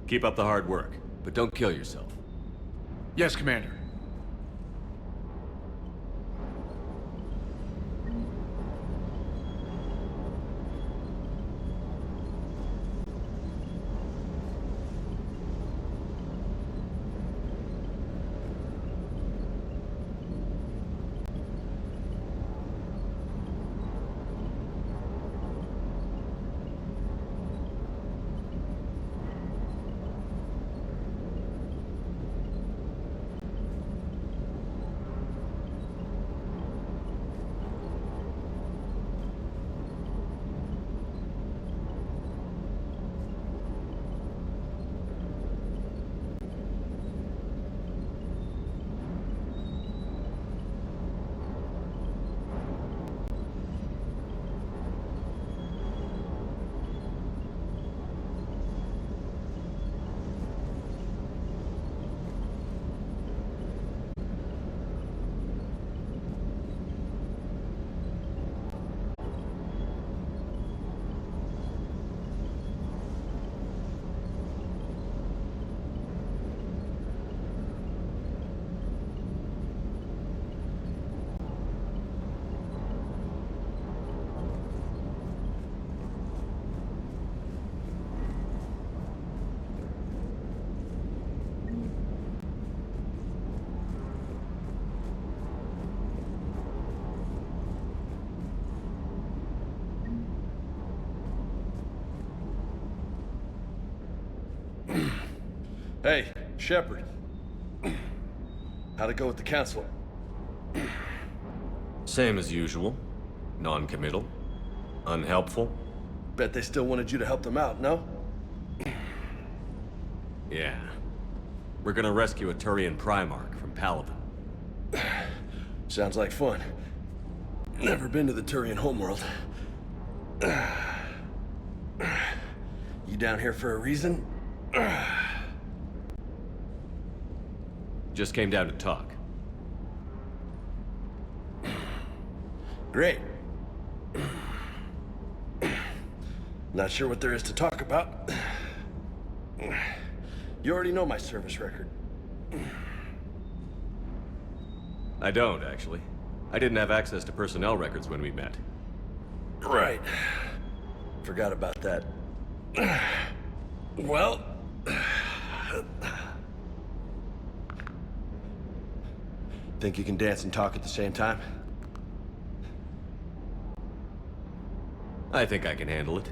Keep up the hard work, but don't kill yourself. Yes, Commander. Hey, Shepard. How'd it go with the council? Same as usual. Non-committal. Unhelpful. Bet they still wanted you to help them out, no? Yeah. We're gonna rescue a Turian Primarch from Palaven. Sounds like fun. Never been to the Turian homeworld. You down here for a reason? Just came down to talk. Great. Not sure what there is to talk about. You already know my service record. I don't, actually. I didn't have access to personnel records when we met. Right. Forgot about that. Well... Think you can dance and talk at the same time? I think I can handle it.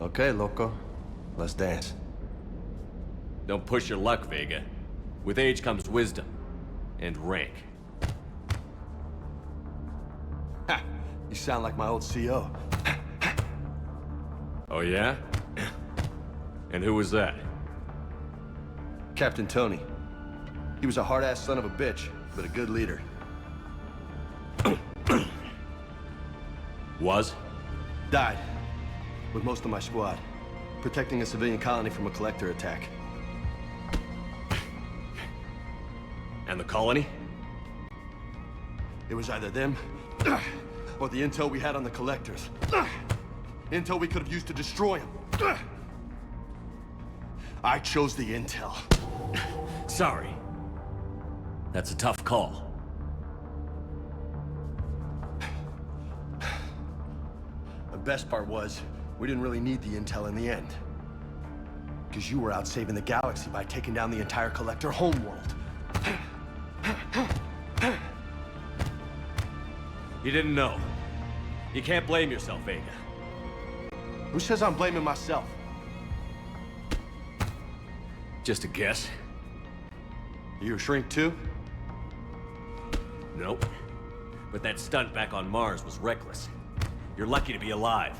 Okay, loco. Let's dance. Don't push your luck, Vega. With age comes wisdom. And rank. Ha! You sound like my old CO. Oh yeah? And who was that? Captain Tony. He was a hard-ass son of a bitch, but a good leader. Was? Died. With most of my squad. Protecting a civilian colony from a collector attack. And the colony? It was either them, or the intel we had on the collectors. Intel we could have used to destroy them. I chose the intel. Sorry. That's a tough call. The best part was, we didn't really need the intel in the end. Because you were out saving the galaxy by taking down the entire collector homeworld. You didn't know. You can't blame yourself, Vega. Who says I'm blaming myself? Just a guess. You a shrink too? Nope. But that stunt back on Mars was reckless. You're lucky to be alive.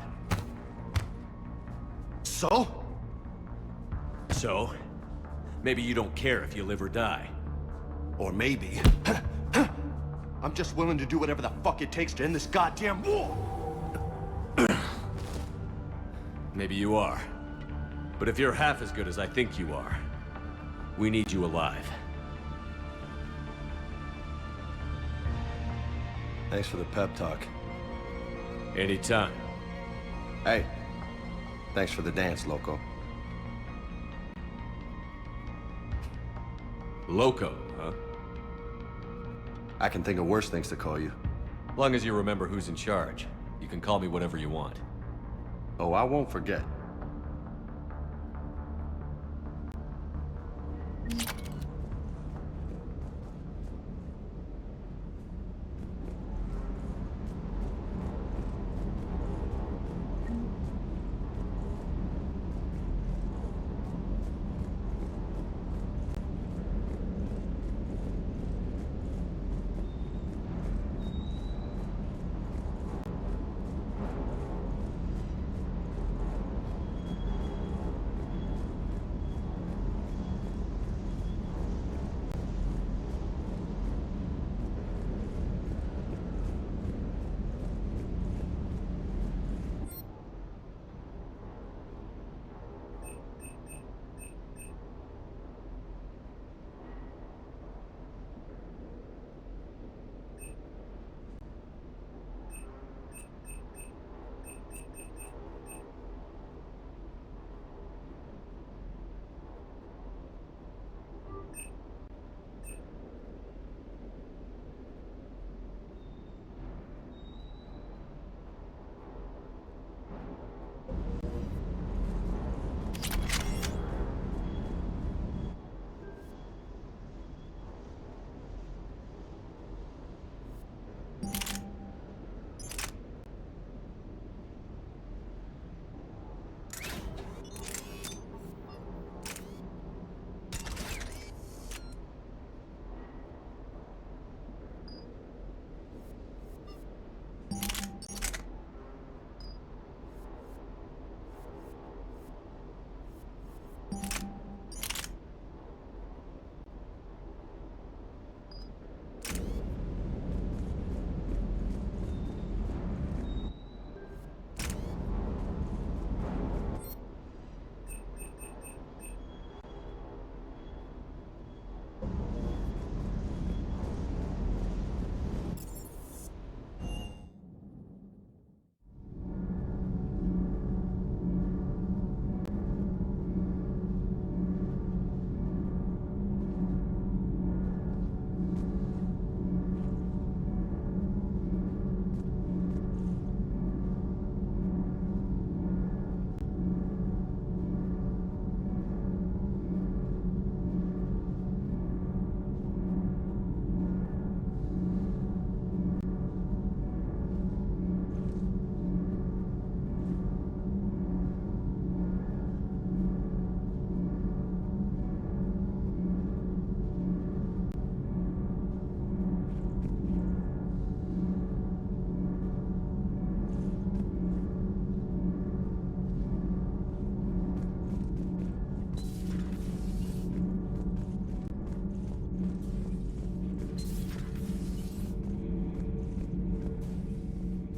So? So? Maybe you don't care if you live or die. Or maybe... I'm just willing to do whatever the fuck it takes to end this goddamn war! Maybe you are. But if you're half as good as I think you are, we need you alive. Thanks for the pep talk. Anytime. Hey, thanks for the dance, loco. Loco, huh? I can think of worse things to call you. Long as you remember who's in charge, you can call me whatever you want. Oh, I won't forget.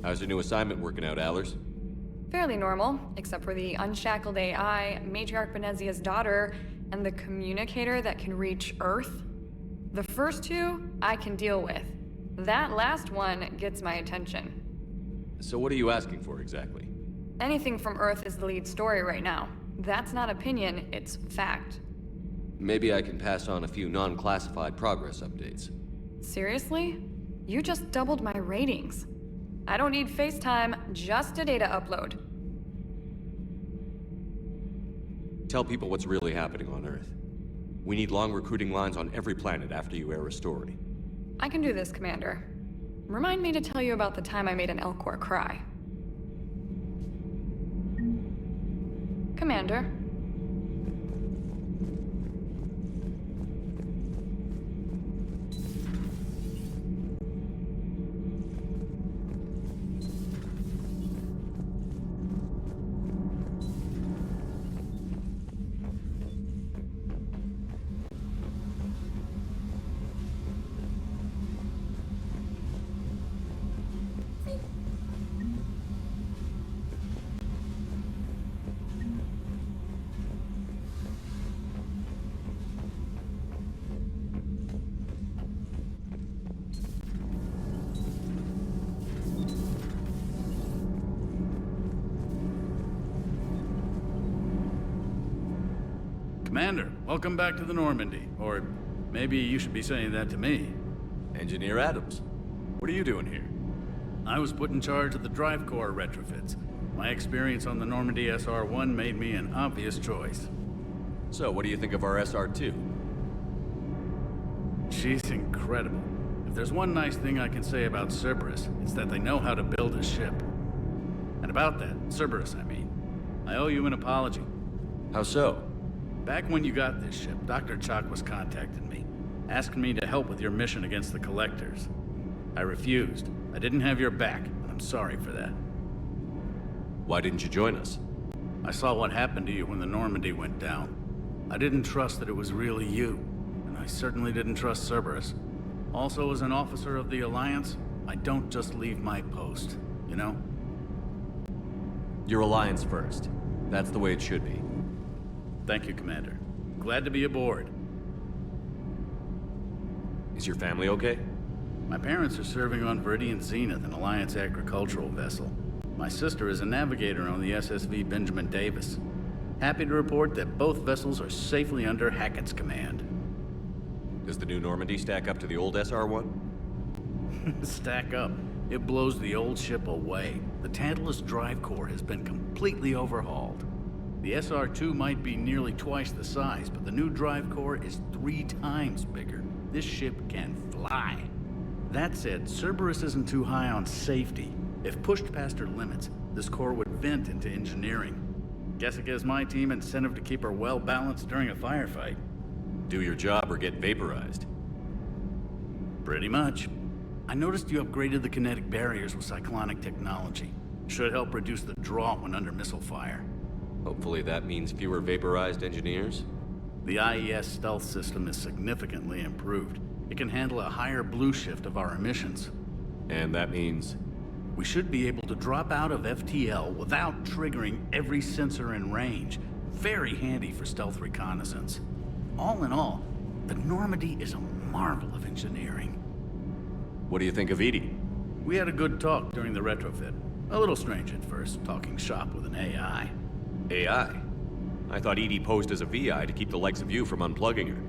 How's your new assignment working out, Allers? Fairly normal, except for the unshackled AI, Matriarch Benezia's daughter, and the communicator that can reach Earth. The first two, I can deal with. That last one gets my attention. So what are you asking for exactly? Anything from Earth is the lead story right now. That's not opinion, it's fact. Maybe I can pass on a few non-classified progress updates. Seriously? You just doubled my ratings. I don't need FaceTime, just a data upload. Tell people what's really happening on Earth. We need long recruiting lines on every planet after you air a story. I can do this, Commander. Remind me to tell you about the time I made an Elcor cry. Commander. Commander, welcome back to the Normandy. Or maybe you should be saying that to me. Engineer Adams, what are you doing here? I was put in charge of the drive core retrofits. My experience on the Normandy SR-1 made me an obvious choice. So, what do you think of our SR-2? She's incredible. If there's one nice thing I can say about Cerberus, it's that they know how to build a ship. And about that, Cerberus, I mean, I owe you an apology. How so? Back when you got this ship, Dr. Chalk was contacting me, asking me to help with your mission against the Collectors. I refused. I didn't have your back, and I'm sorry for that. Why didn't you join us? I saw what happened to you when the Normandy went down. I didn't trust that it was really you, and I certainly didn't trust Cerberus. Also, as an officer of the Alliance, I don't just leave my post, you know? Your Alliance first. That's the way it should be. Thank you, Commander. Glad to be aboard. Is your family okay? My parents are serving on Viridian Zenith, an Alliance agricultural vessel. My sister is a navigator on the SSV Benjamin Davis. Happy to report that both vessels are safely under Hackett's command. Does the new Normandy stack up to the old SR-1? Stack up. It blows the old ship away. The Tantalus drive core has been completely overhauled. The SR-2 might be nearly twice the size, but the new drive core is 3 times bigger. This ship can fly. That said, Cerberus isn't too high on safety. If pushed past her limits, this core would vent into engineering. Guess it gives my team incentive to keep her well balanced during a firefight. Do your job or get vaporized. Pretty much. I noticed you upgraded the kinetic barriers with cyclonic technology. Should help reduce the draw when under missile fire. Hopefully that means fewer vaporized engineers? The IES stealth system is significantly improved. It can handle a higher blue shift of our emissions. And that means? We should be able to drop out of FTL without triggering every sensor in range. Very handy for stealth reconnaissance. All in all, the Normandy is a marvel of engineering. What do you think of EDI? We had a good talk during the retrofit. A little strange at first, talking shop with an AI. AI? I thought EDI posed as a VI to keep the likes of you from unplugging her.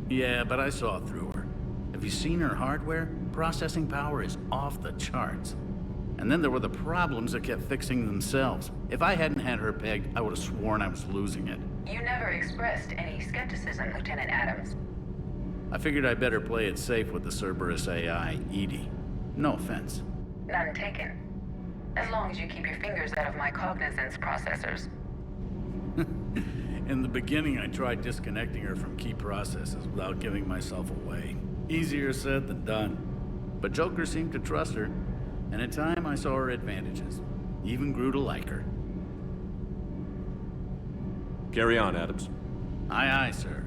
Yeah, but I saw through her. Have you seen her hardware? Processing power is off the charts. And then there were the problems that kept fixing themselves. If I hadn't had her pegged, I would have sworn I was losing it. You never expressed any skepticism, Lieutenant Adams. I figured I'd better play it safe with the Cerberus AI, EDI. No offense. None taken. As long as you keep your fingers out of my cognizance processors. In the beginning, I tried disconnecting her from key processes without giving myself away. Easier said than done. But Joker seemed to trust her, and in time I saw her advantages. Even grew to like her. Carry on, Adams. Aye, aye, sir.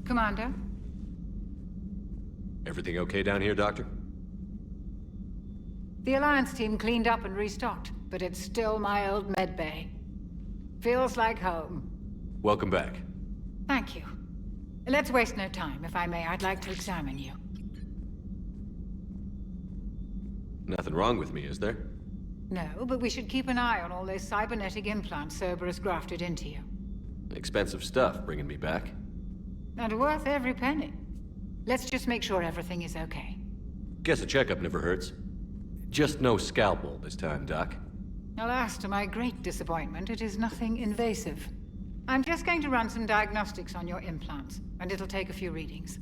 Commander? Everything okay down here, Doctor? The Alliance team cleaned up and restocked, but it's still my old medbay. Feels like home. Welcome back. Thank you. Let's waste no time. If I may, I'd like to examine you. Nothing wrong with me, is there? No, but we should keep an eye on all those cybernetic implants Cerberus grafted into you. Expensive stuff bringing me back. And worth every penny. Let's just make sure everything is okay. Guess a checkup never hurts. Just no scalpel this time, Doc. Alas, to my great disappointment, it is nothing invasive. I'm just going to run some diagnostics on your implants, and it'll take a few readings.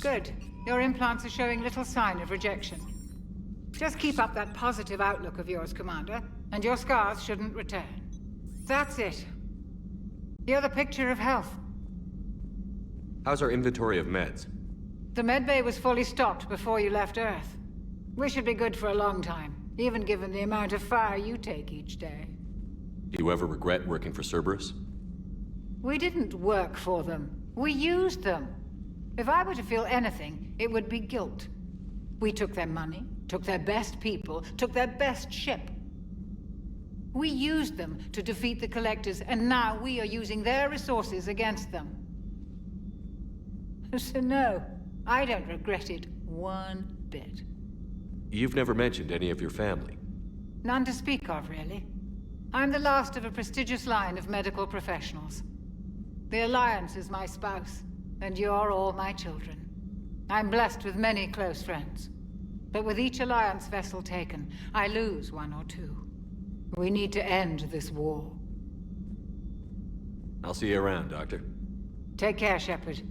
Good. Your implants are showing little sign of rejection. Just keep up that positive outlook of yours, Commander, and your scars shouldn't return. That's it. You're the picture of health. How's our inventory of meds? The medbay was fully stocked before you left Earth. We should be good for a long time, even given the amount of fire you take each day. Do you ever regret working for Cerberus? We didn't work for them. We used them. If I were to feel anything, it would be guilt. We took their money, took their best people, took their best ship. We used them to defeat the Collectors, and now we are using their resources against them. So no, I don't regret it one bit. You've never mentioned any of your family. None to speak of, really. I'm the last of a prestigious line of medical professionals. The Alliance is my spouse, and you're all my children. I'm blessed with many close friends. But with each Alliance vessel taken, I lose one or two. We need to end this war. I'll see you around, Doctor. Take care, Shepard.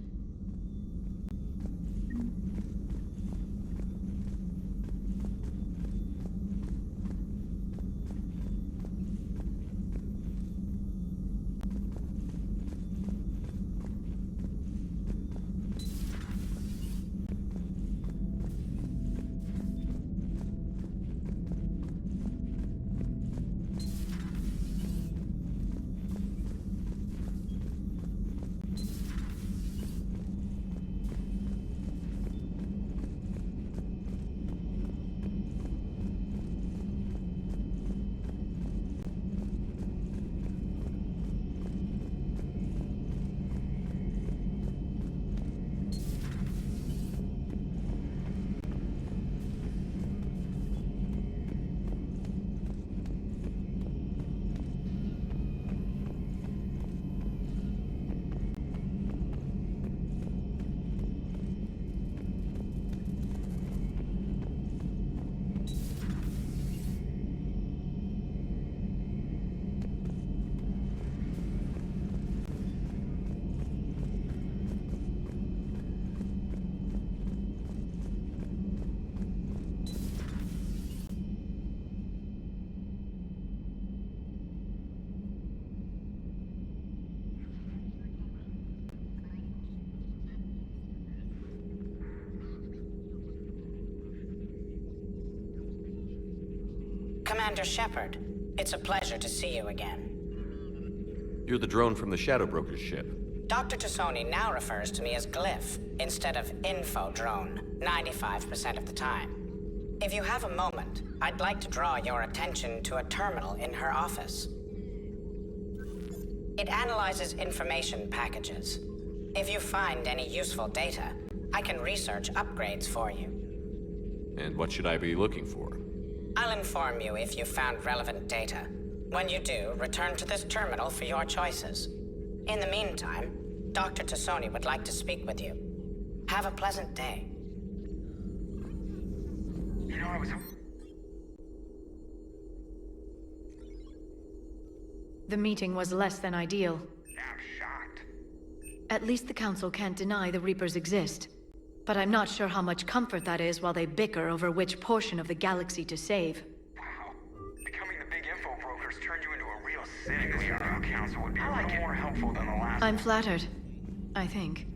Commander Shepard, it's a pleasure to see you again. You're the drone from the Shadow Broker's ship. Dr. Tassoni now refers to me as Glyph instead of Info Drone, 95% of the time. If you have a moment, I'd like to draw your attention to a terminal in her office. It analyzes information packages. If you find any useful data, I can research upgrades for you. And what should I be looking for? I'll inform you if you've found relevant data. When you do, return to this terminal for your choices. In the meantime, Dr. Tassoni would like to speak with you. Have a pleasant day. You know, I was... The meeting was less than ideal. I'm shocked. At least the Council can't deny the Reapers exist. But I'm not sure how much comfort that is while they bicker over which portion of the galaxy to save. Wow. Becoming the big info brokers turned you into a real cynic. This new council would be a little more helpful than the last. I'm flattered. I think.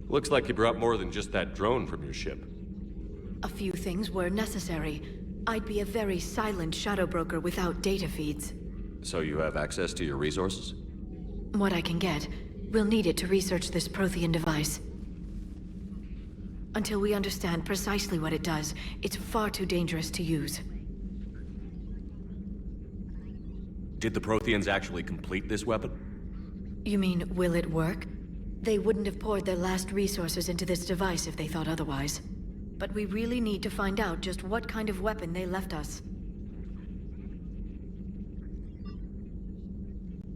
Looks like you brought more than just that drone from your ship. A few things were necessary. I'd be a very silent shadow broker without data feeds. So you have access to your resources? What I can get. We'll need it to research this Prothean device. Until we understand precisely what it does, it's far too dangerous to use. Did the Protheans actually complete this weapon? You mean, will it work? They wouldn't have poured their last resources into this device if they thought otherwise. But we really need to find out just what kind of weapon they left us.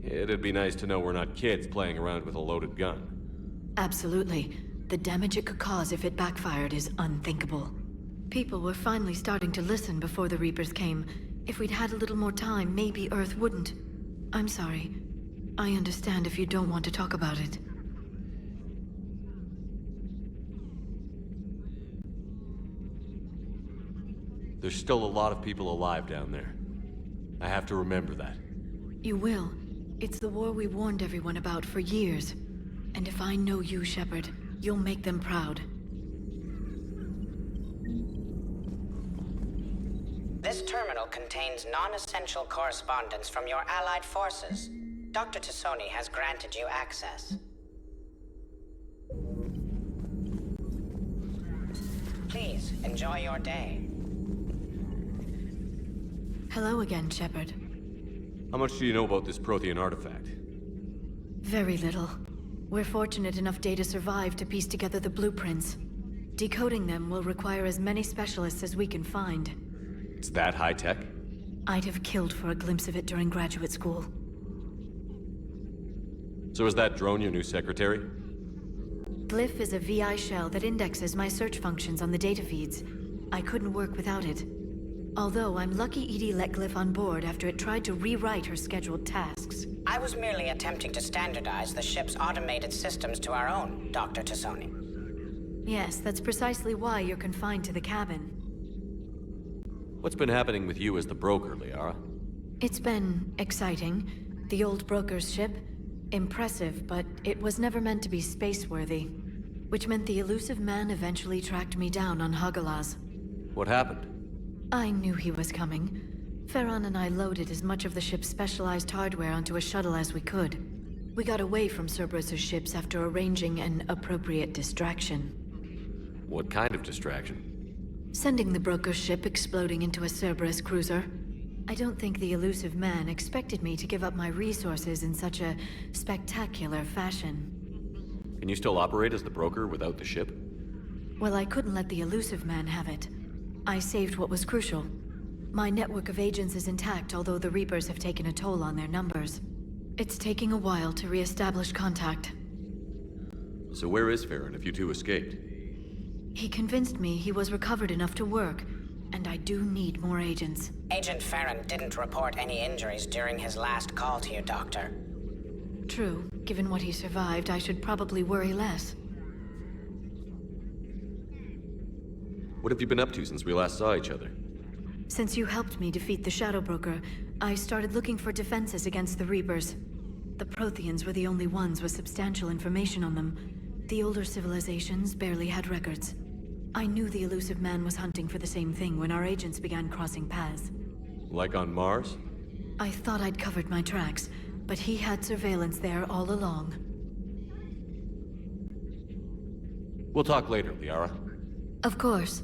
It'd be nice to know we're not kids playing around with a loaded gun. Absolutely. The damage it could cause if it backfired is unthinkable. People were finally starting to listen before the Reapers came. If we'd had a little more time, maybe Earth wouldn't. I'm sorry. I understand if you don't want to talk about it. There's still a lot of people alive down there. I have to remember that. You will. It's the war we warned everyone about for years. And if I know you, Shepard, you'll make them proud. This terminal contains non-essential correspondence from your allied forces. Dr. Tassoni has granted you access. Please, enjoy your day. Hello again, Shepard. How much do you know about this Prothean artifact? Very little. We're fortunate enough Data survived to piece together the blueprints. Decoding them will require as many specialists as we can find. It's that high-tech? I'd have killed for a glimpse of it during graduate school. So is that drone your new secretary? Glyph is a VI shell that indexes my search functions on the data feeds. I couldn't work without it. Although I'm lucky EDI let Glyph on board after it tried to rewrite her scheduled tasks. I was merely attempting to standardize the ship's automated systems to our own, Dr. Tassoni. Yes, that's precisely why you're confined to the cabin. What's been happening with you as the broker, Liara? It's been exciting. The old broker's ship. Impressive, but it was never meant to be space-worthy. Which meant the elusive man eventually tracked me down on Hagalaz. What happened? I knew he was coming. Farron and I loaded as much of the ship's specialized hardware onto a shuttle as we could. We got away from Cerberus' ships after arranging an appropriate distraction. What kind of distraction? Sending the broker's ship exploding into a Cerberus cruiser. I don't think the elusive man expected me to give up my resources in such a spectacular fashion. Can you still operate as the broker without the ship? Well, I couldn't let the elusive man have it. I saved what was crucial. My network of agents is intact, although the Reapers have taken a toll on their numbers. It's taking a while to re-establish contact. So where is Farron if you two escaped? He convinced me he was recovered enough to work, and I do need more agents. Agent Farron didn't report any injuries during his last call to you, Doctor. True. Given what he survived, I should probably worry less. What have you been up to since we last saw each other? Since you helped me defeat the Shadow Broker, I started looking for defenses against the Reapers. The Protheans were the only ones with substantial information on them. The older civilizations barely had records. I knew the elusive man was hunting for the same thing when our agents began crossing paths. Like on Mars? I thought I'd covered my tracks, but he had surveillance there all along. We'll talk later, Liara. Of course.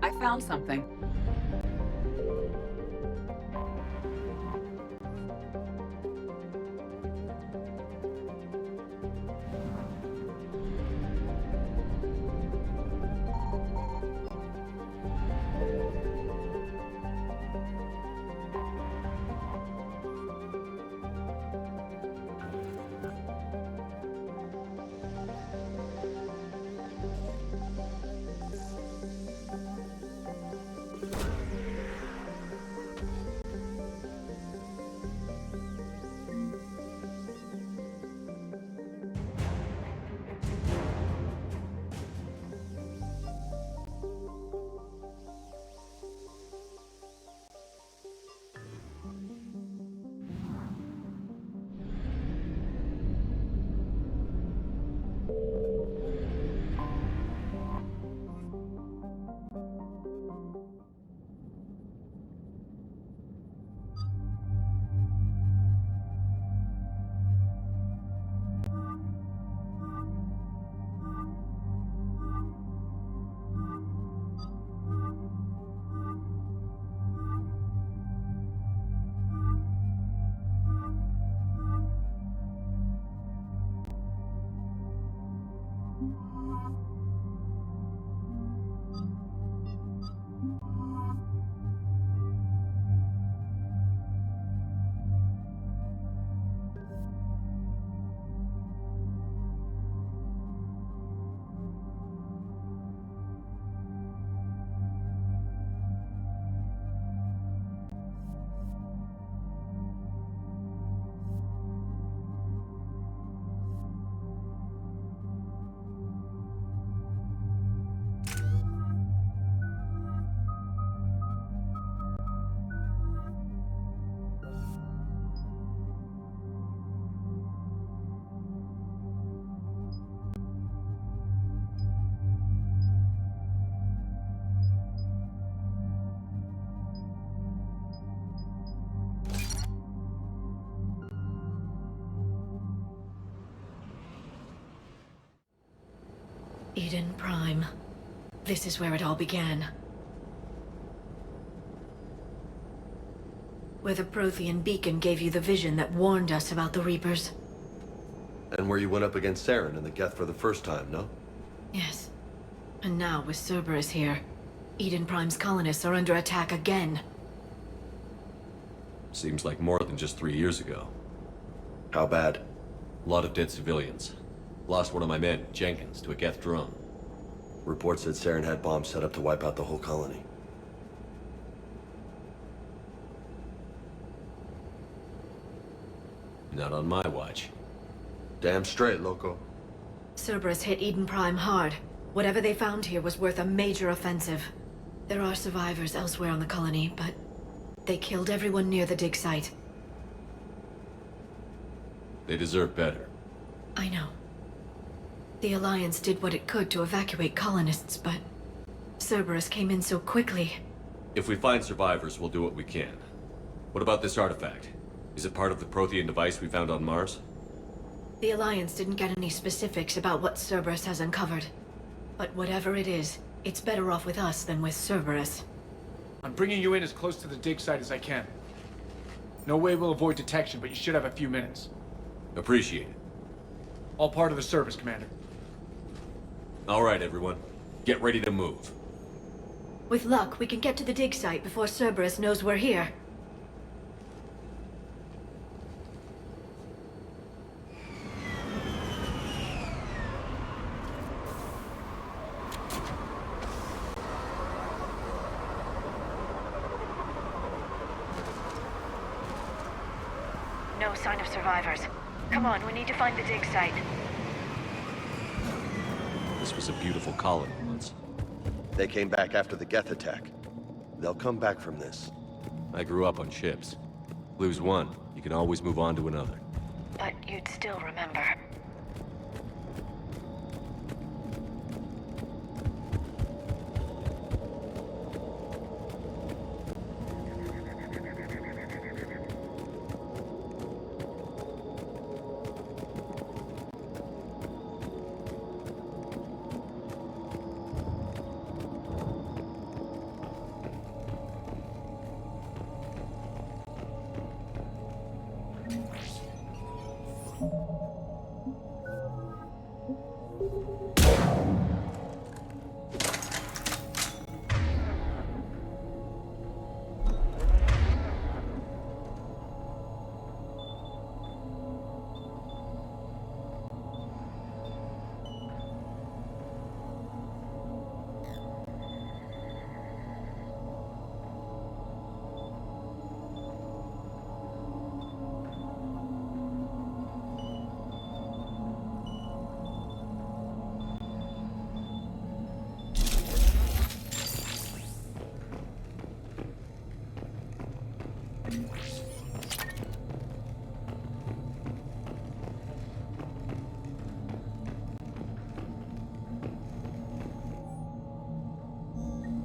I found something. Eden Prime. This is where it all began. Where the Prothean beacon gave you the vision that warned us about the Reapers. And where you went up against Saren and the Geth for the first time, no? Yes. And now, with Cerberus here, Eden Prime's colonists are under attack again. Seems like more than just 3 years ago. How bad? A lot of dead civilians. Lost one of my men, Jenkins, to a Geth drone. Reports said Saren had bombs set up to wipe out the whole colony. Not on my watch. Damn straight, Loco. Cerberus hit Eden Prime hard. Whatever they found here was worth a major offensive. There are survivors elsewhere on the colony, but they killed everyone near the dig site. They deserve better. I know. The Alliance did what it could to evacuate colonists, but Cerberus came in so quickly. If we find survivors, we'll do what we can. What about this artifact? Is it part of the Prothean device we found on Mars? The Alliance didn't get any specifics about what Cerberus has uncovered. But whatever it is, it's better off with us than with Cerberus. I'm bringing you in as close to the dig site as I can. No way we'll avoid detection, but you should have a few minutes. Appreciate it. All part of the service, Commander. All right, everyone. Get ready to move. With luck, we can get to the dig site before Cerberus knows we're here. No sign of survivors. Come on, we need to find the dig site. This was a beautiful colony once. They came back after the Geth attack. They'll come back from this. I grew up on ships. Lose one, you can always move on to another. But you'd still remember.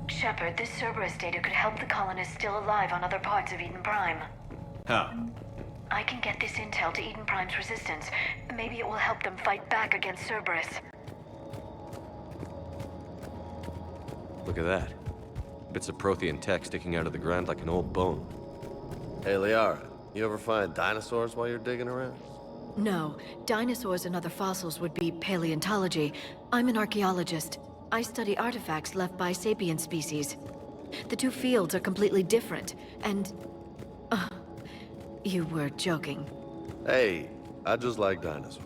Shepard, this Cerberus data could help the colonists still alive on other parts of Eden Prime. How? I can get this intel to Eden Prime's resistance. Maybe it will help them fight back against Cerberus. Look at that. Bits of Prothean tech sticking out of the ground like an old bone. Hey, Liara, you ever find dinosaurs while you're digging around? No, dinosaurs and other fossils would be paleontology. I'm an archaeologist. I study artifacts left by sapient species. The two fields are completely different, and... you were joking. Hey, I just like dinosaurs.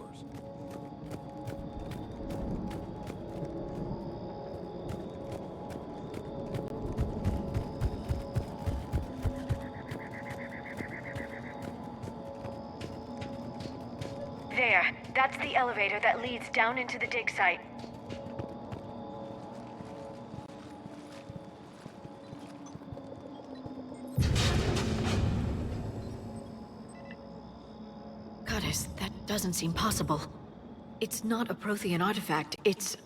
There, that's the elevator that leads down into the dig site. Goddess, that doesn't seem possible. It's not a Prothean artifact, it's...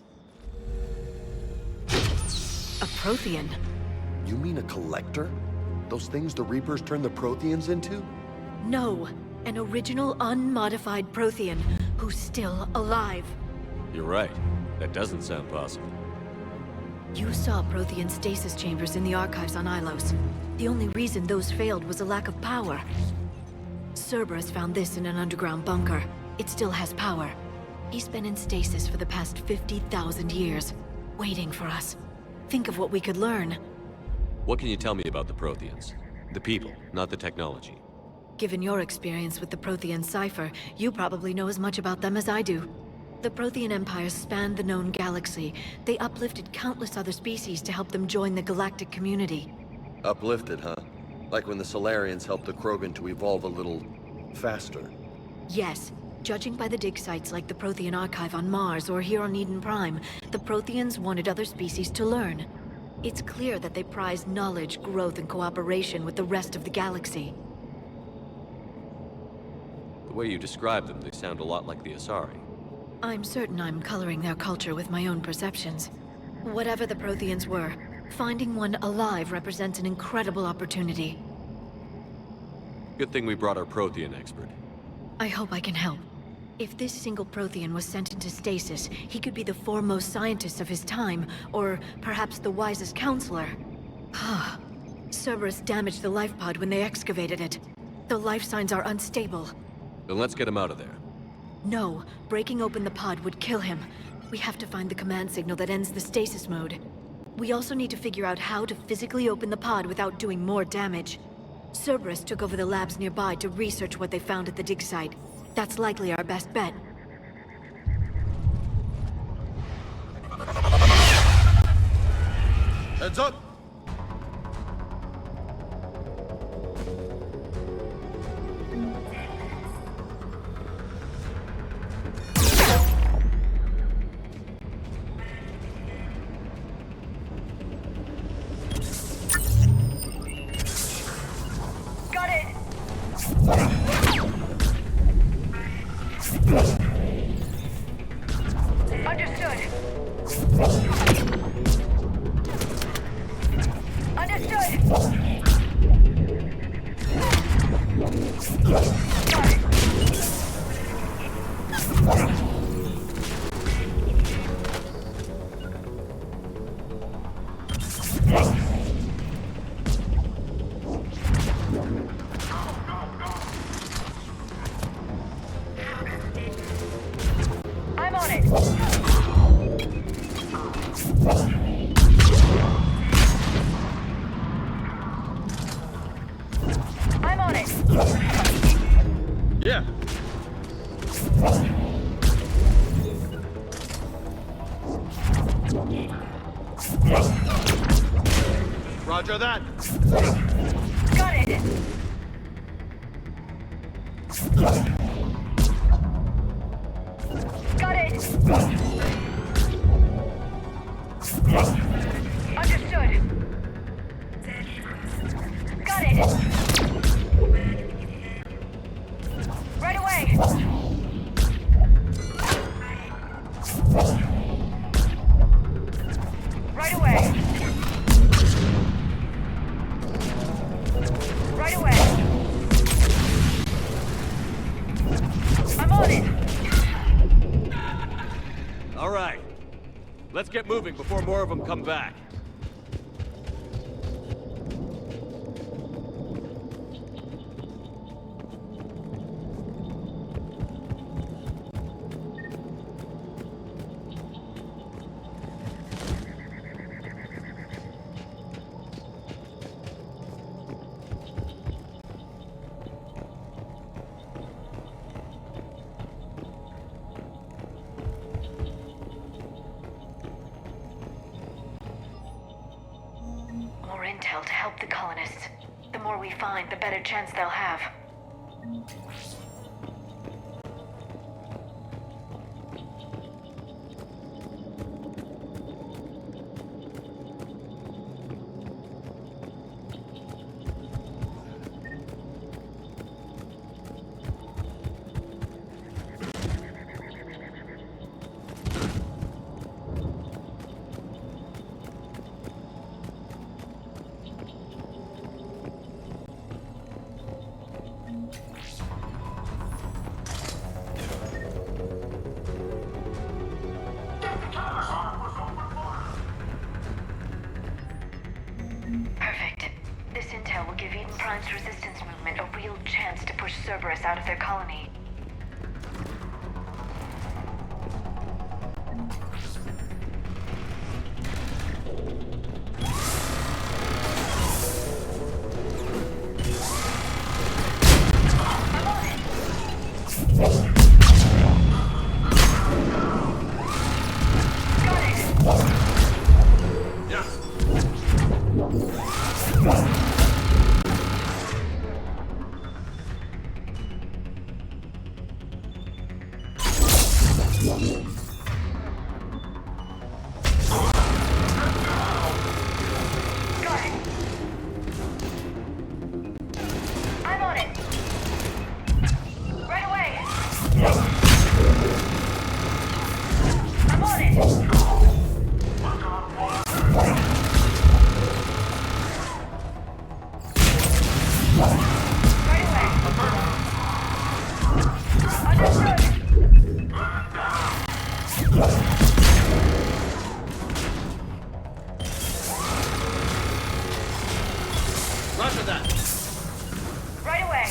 a Prothean. You mean a collector? Those things the Reapers turned the Protheans into? No, an original unmodified Prothean who's still alive. You're right. That doesn't sound possible. You saw Prothean stasis chambers in the archives on Ilos. The only reason those failed was a lack of power. Cerberus found this in an underground bunker. It still has power. He's been in stasis for the past 50,000 years, waiting for us. Think of what we could learn. What can you tell me about the Protheans? The people, not the technology. Given your experience with the Prothean Cipher, you probably know as much about them as I do. The Prothean Empire spanned the known galaxy. They uplifted countless other species to help them join the galactic community. Uplifted, huh? Like when the Solarians helped the Krogan to evolve a little faster. Yes. Judging by the dig sites like the Prothean Archive on Mars or here on Eden Prime, the Protheans wanted other species to learn. It's clear that they prize knowledge, growth, and cooperation with the rest of the galaxy. The way you describe them, they sound a lot like the Asari. I'm certain I'm coloring their culture with my own perceptions. Whatever the Protheans were, finding one alive represents an incredible opportunity. Good thing we brought our Prothean expert. I hope I can help. If this single Prothean was sent into stasis, he could be the foremost scientist of his time, or perhaps the wisest counselor. Cerberus damaged the life pod when they excavated it. The life signs are unstable. Then let's get him out of there. No, breaking open the pod would kill him. We have to find the command signal that ends the stasis mode. We also need to figure out how to physically open the pod without doing more damage. Cerberus took over the labs nearby to research what they found at the dig site. That's likely our best bet. Heads up! Got it! Understood. I'm on it. I'm on it. Yeah. Roger that. Got it. Got it. Understood. Got it. Right away. Right away. Right away. I'm on it. All right. Let's get moving before more of them come back. More intel to help the colonists. The more we find, the better chance they'll have. Perfect. This intel will give Eden Prime's resistance movement a real chance to push Cerberus out of their colony. I'm on it. Right away. I'm on it. Right away. Understood. Roger that. Right away.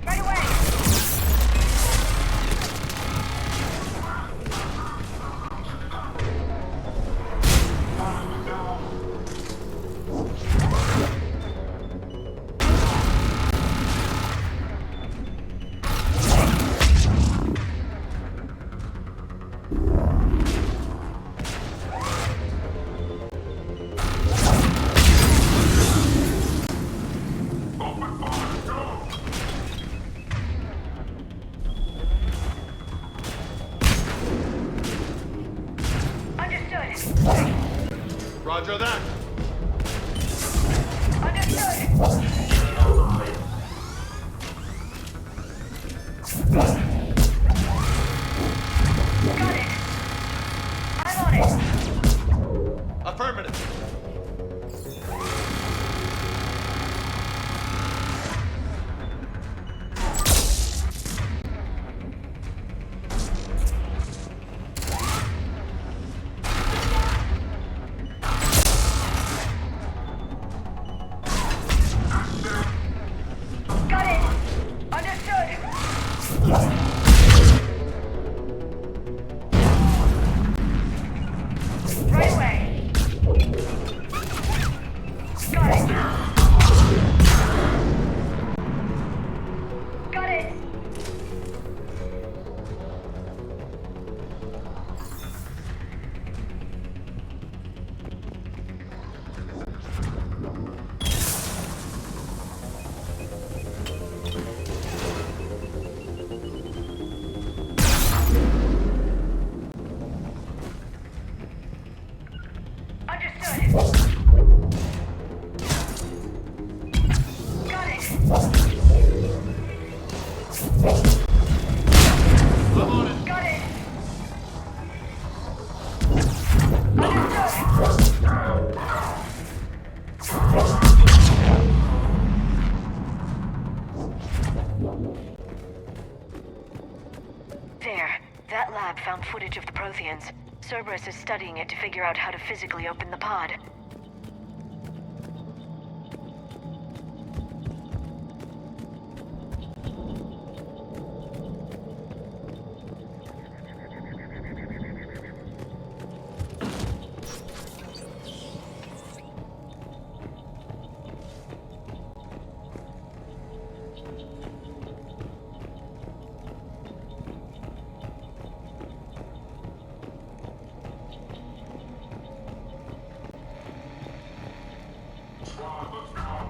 Right away. Understood. Roger that. Understood. Got it. I'm on it. Affirmative. Got it. Understood. Right away. Got it. Got it. Understood. Got it. I'm on it. Got it. Understood. There. That lab found footage of the Protheans. Cerberus is studying it to figure out how to physically open the pod.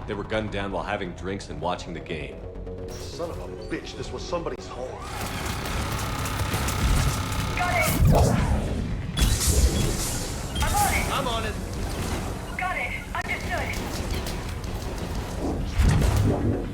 They were gunned down while having drinks and watching the game. Son of a bitch, this was somebody's home. Got it. I'm on it. I'm on it. Got it. Understood. Right away. I'm on it.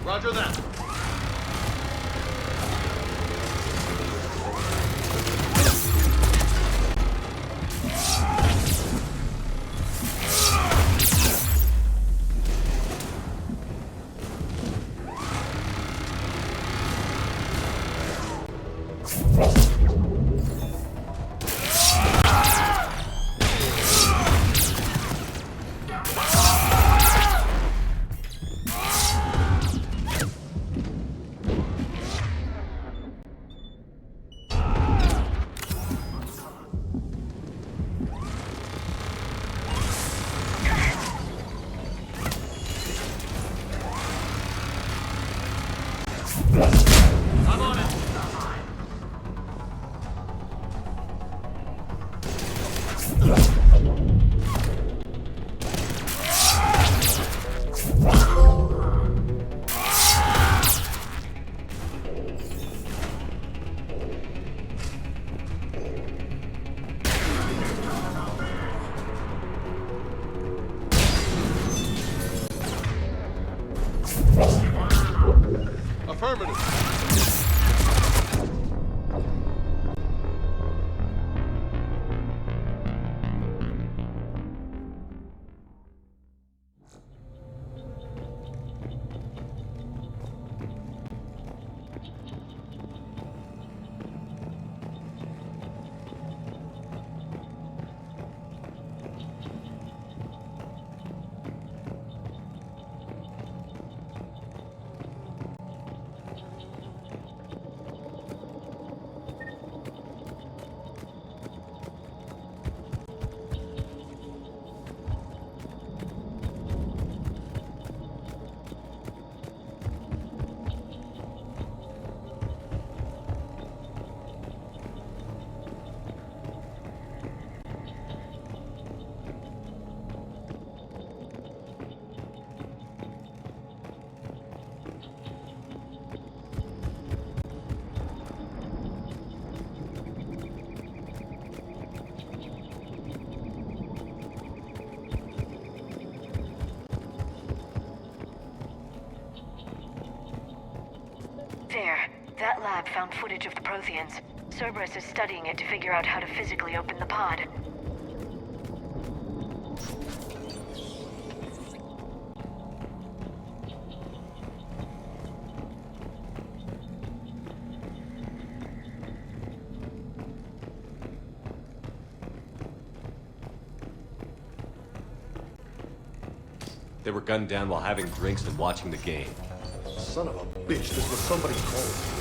Roger that. There. That lab found footage of the Protheans. Cerberus is studying it to figure out how to physically open the pod. They were gunned down while having drinks and watching the game. Son of a bitch, this was somebody's home.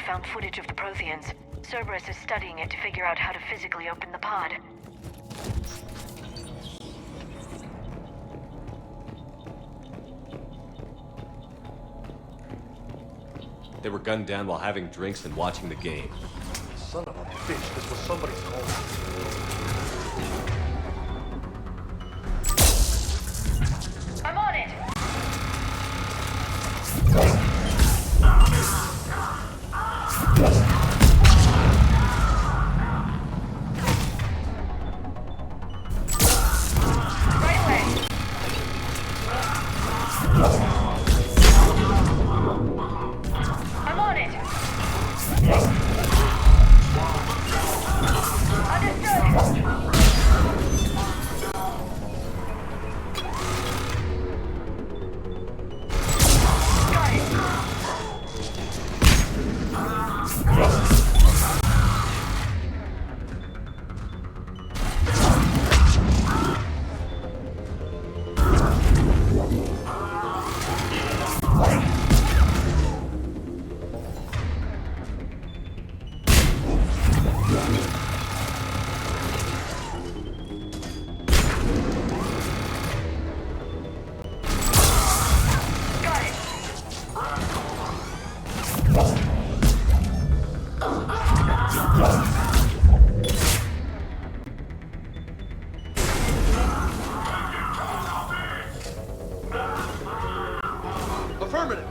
found footage of the Protheans. Cerberus is studying it to figure out how to physically open the pod. They were gunned down while having drinks and watching the game. Son of a bitch, this was somebody's call. I'm on it! Affirmative.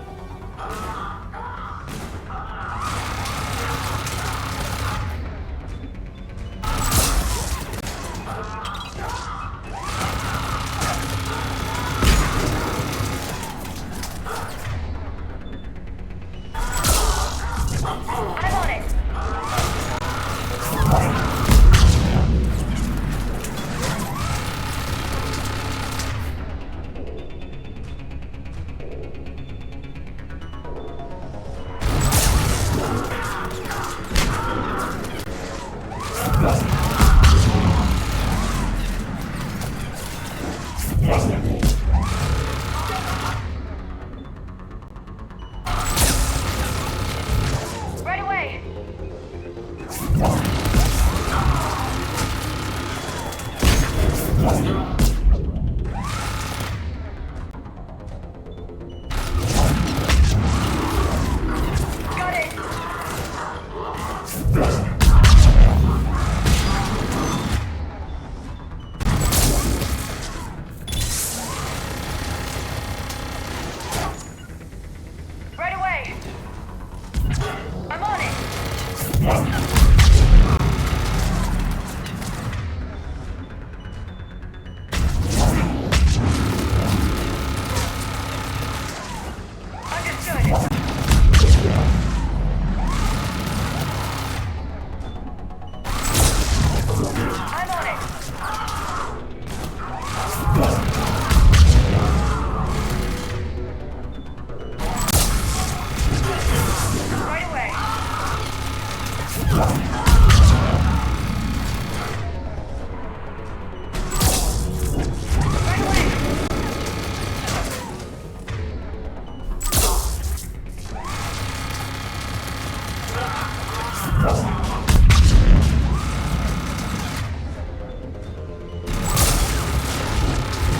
Right away! Got it! Right away! I'm on it! I'm on it! Right away!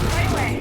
Right away! Right away!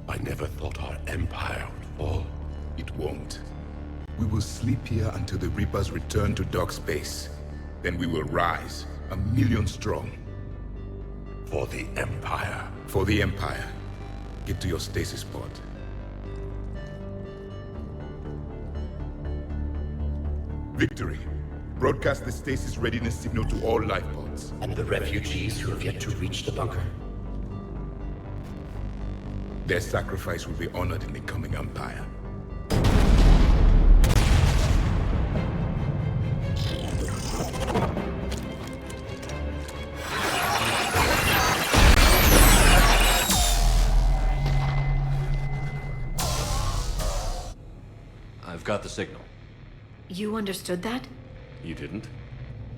I never thought our empire would fall. It won't. We will sleep here until the Reapers return to dark space. Then we will rise, 1,000,000 strong. For the Empire. For the Empire. Get to your stasis pod. Victory. Broadcast the stasis readiness signal to all life pods. And the refugees who have yet to reach the bunker. Their sacrifice will be honored in the coming Empire. I've got the signal. You understood that? You didn't?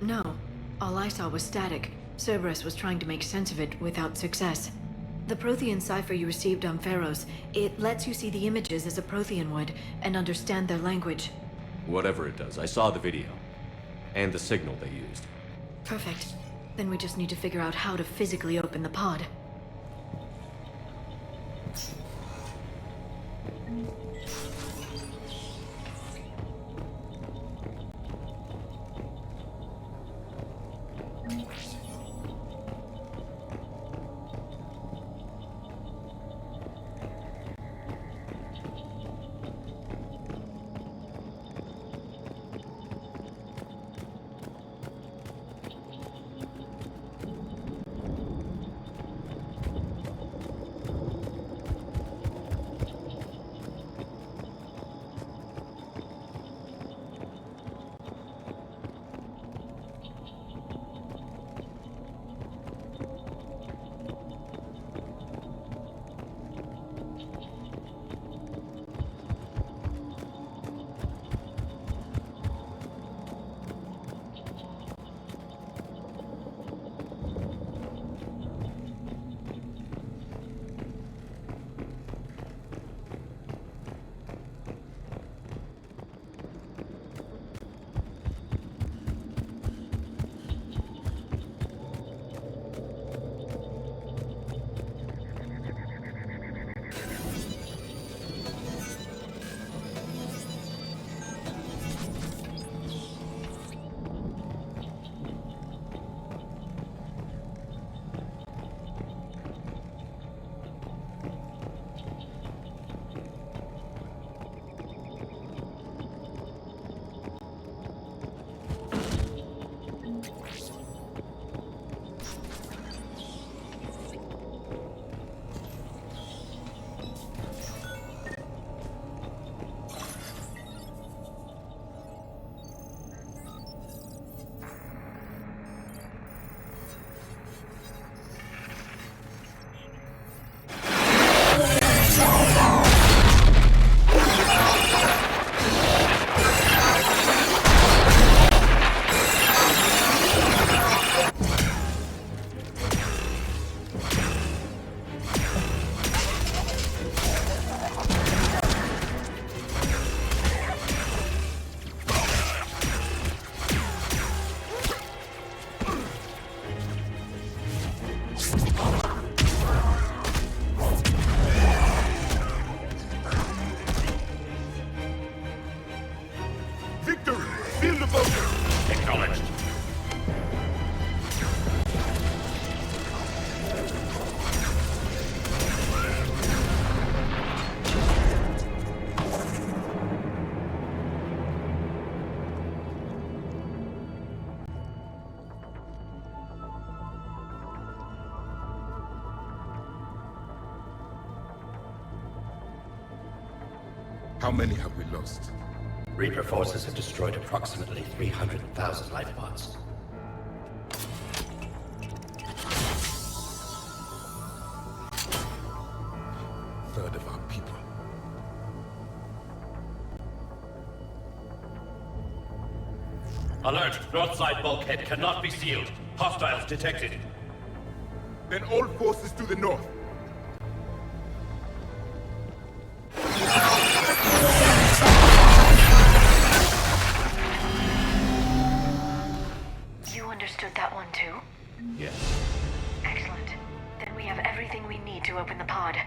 No. All I saw was static. Cerberus was trying to make sense of it without success. The Prothean cipher you received on Pharaohs, it lets you see the images as a Prothean would, and understand their language. Whatever it does, I saw the video. And the signal they used. Perfect. Then we just need to figure out how to physically open the pod. How many have we lost? Reaper forces have destroyed approximately 300,000 life pods. Third of our people. Alert! North side bulkhead cannot be sealed. Hostiles detected. Then all forces to the north. You understood that one too? Yes. Excellent. Then we have everything we need to open the pod.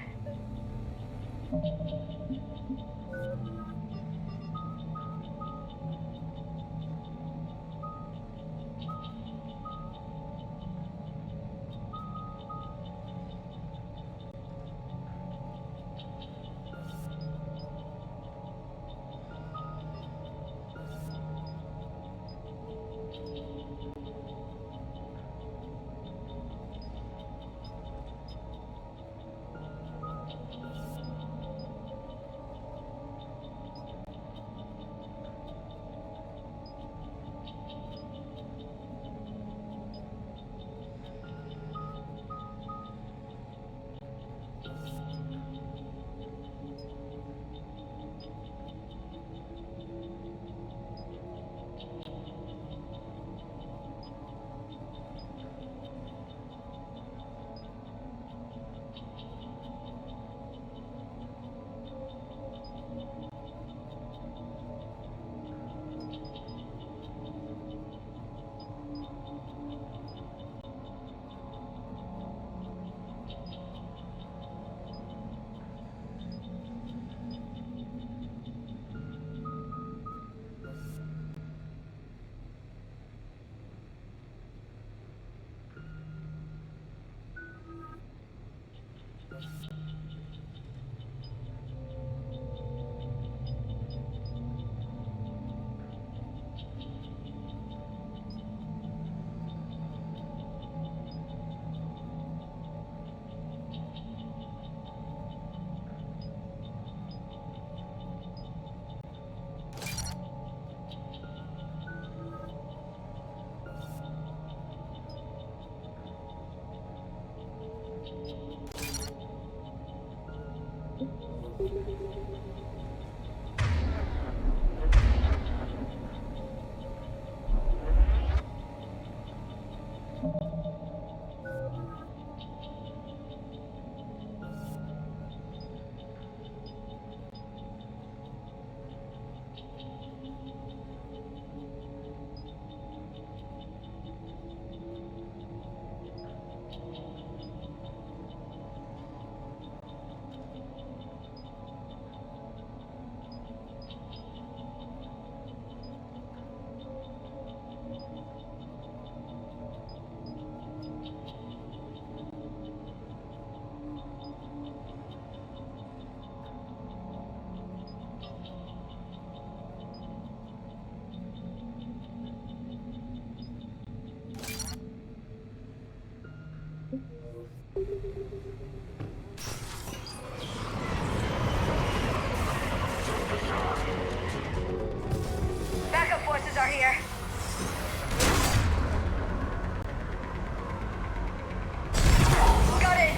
Backup forces are here. Got it.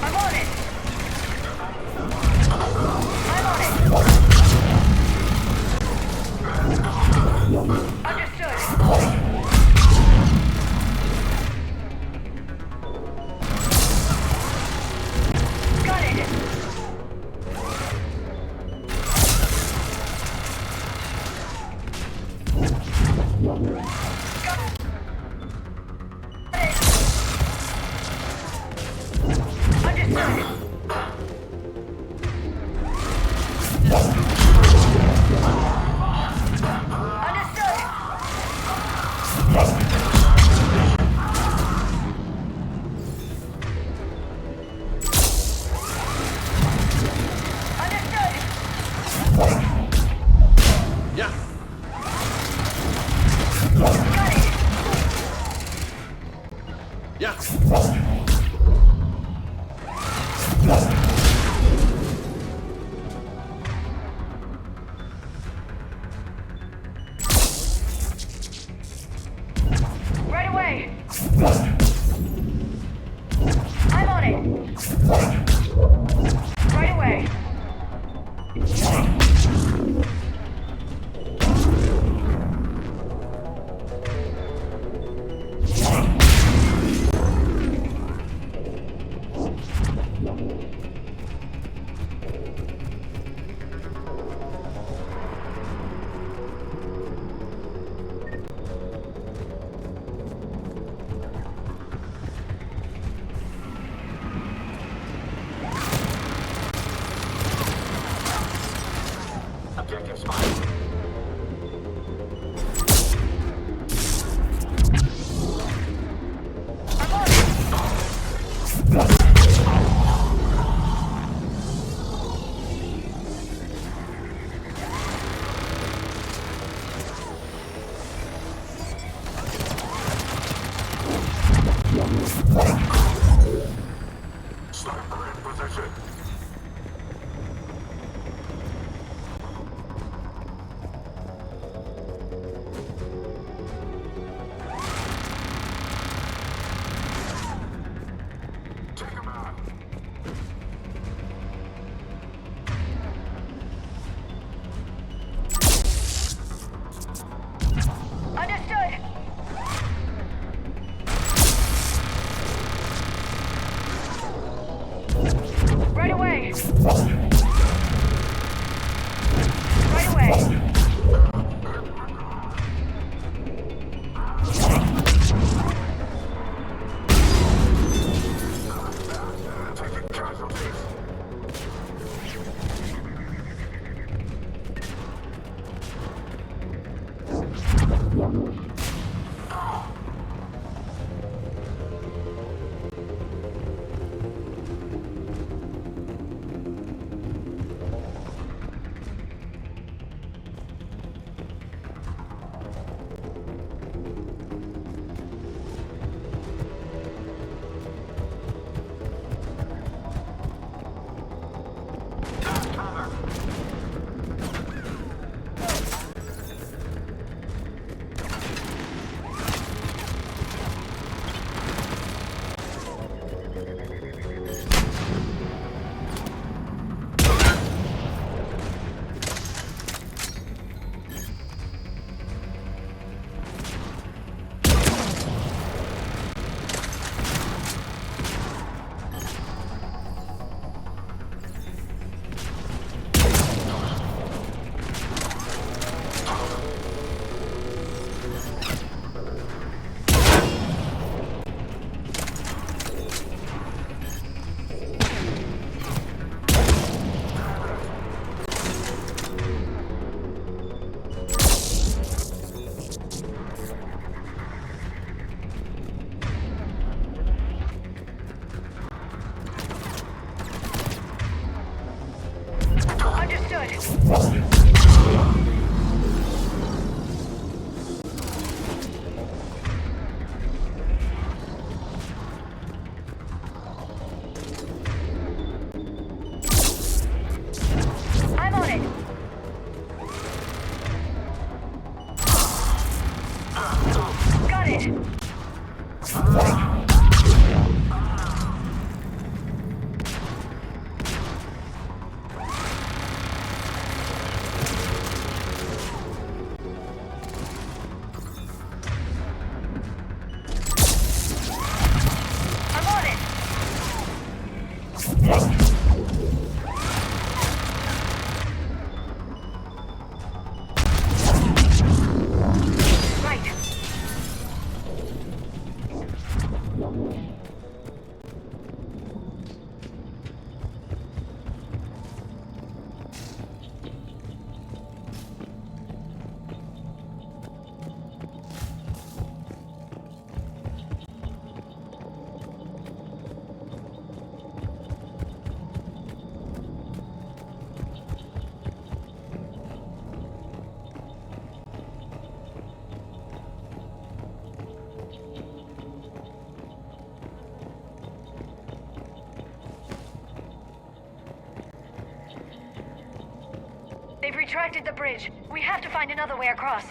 I'm on it. I'm on it. Understood. Got it. Right away. I'm on it. Right away. Objective spotted. Sniper in position. Take him out. Understood. Right away. Right away. Taking casualties. retracted the bridge. We have to find another way across.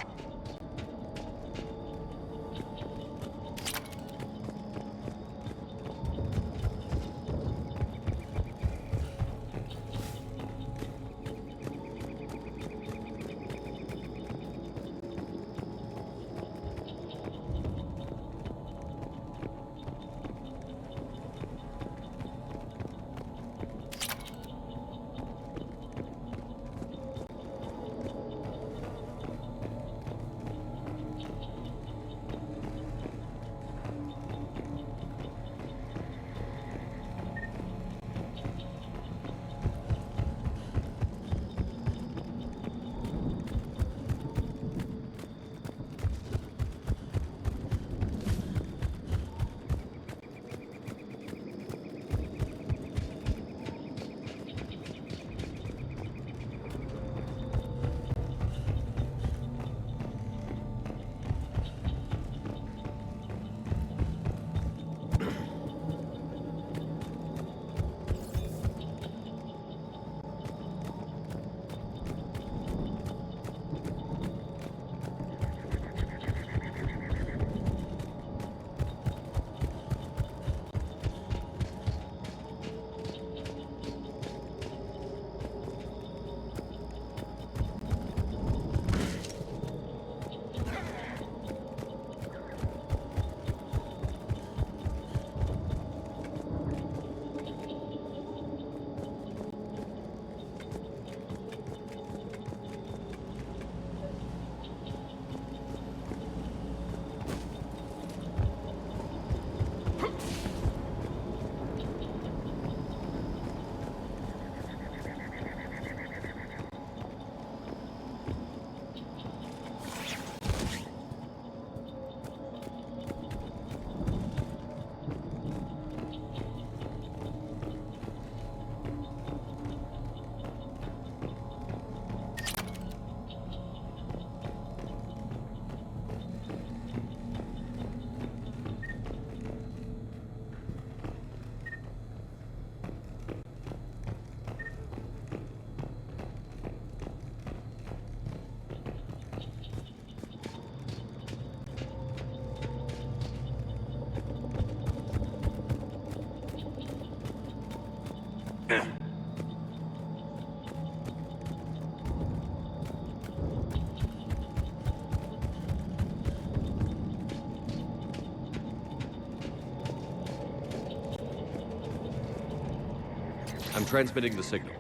I'm transmitting the signal.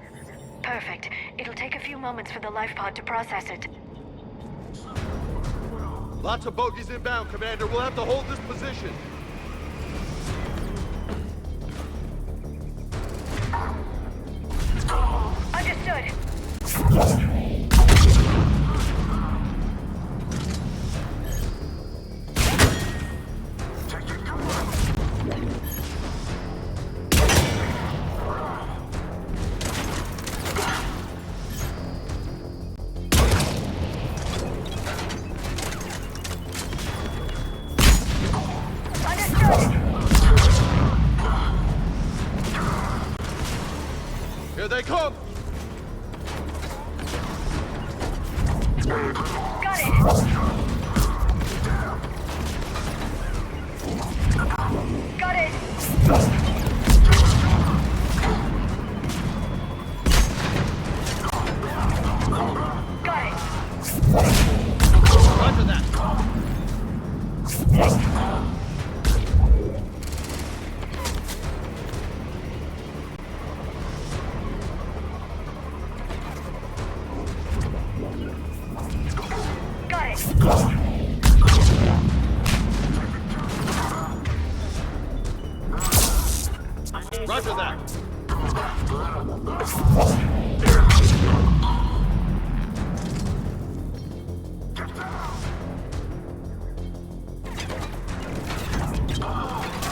Perfect. It'll take a few moments for the life pod to process it. Lots of bogies inbound, Commander. We'll have to hold this position. Understood. Here they come! Got it! Got it! Got it! Roger that! Roger that.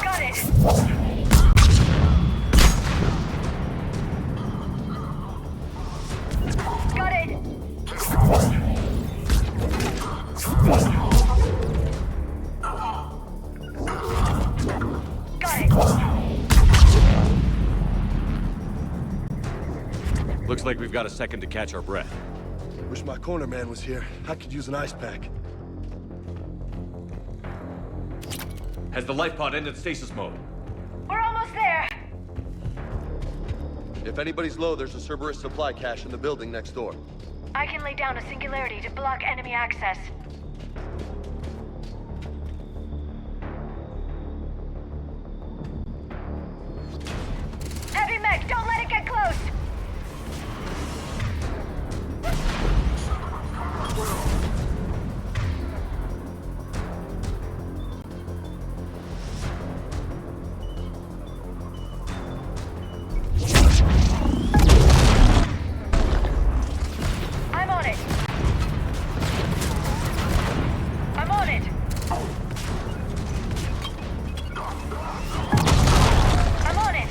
Got it. Got it. Looks like we've got a second to catch our breath. Wish my corner man was here. I could use an ice pack. Has the life pod ended stasis mode? We're almost there! If anybody's low, there's a Cerberus supply cache in the building next door. I can lay down a singularity to block enemy access. Heavy mech, don't let it get close! I'm on it! I'm on it! I'm on it!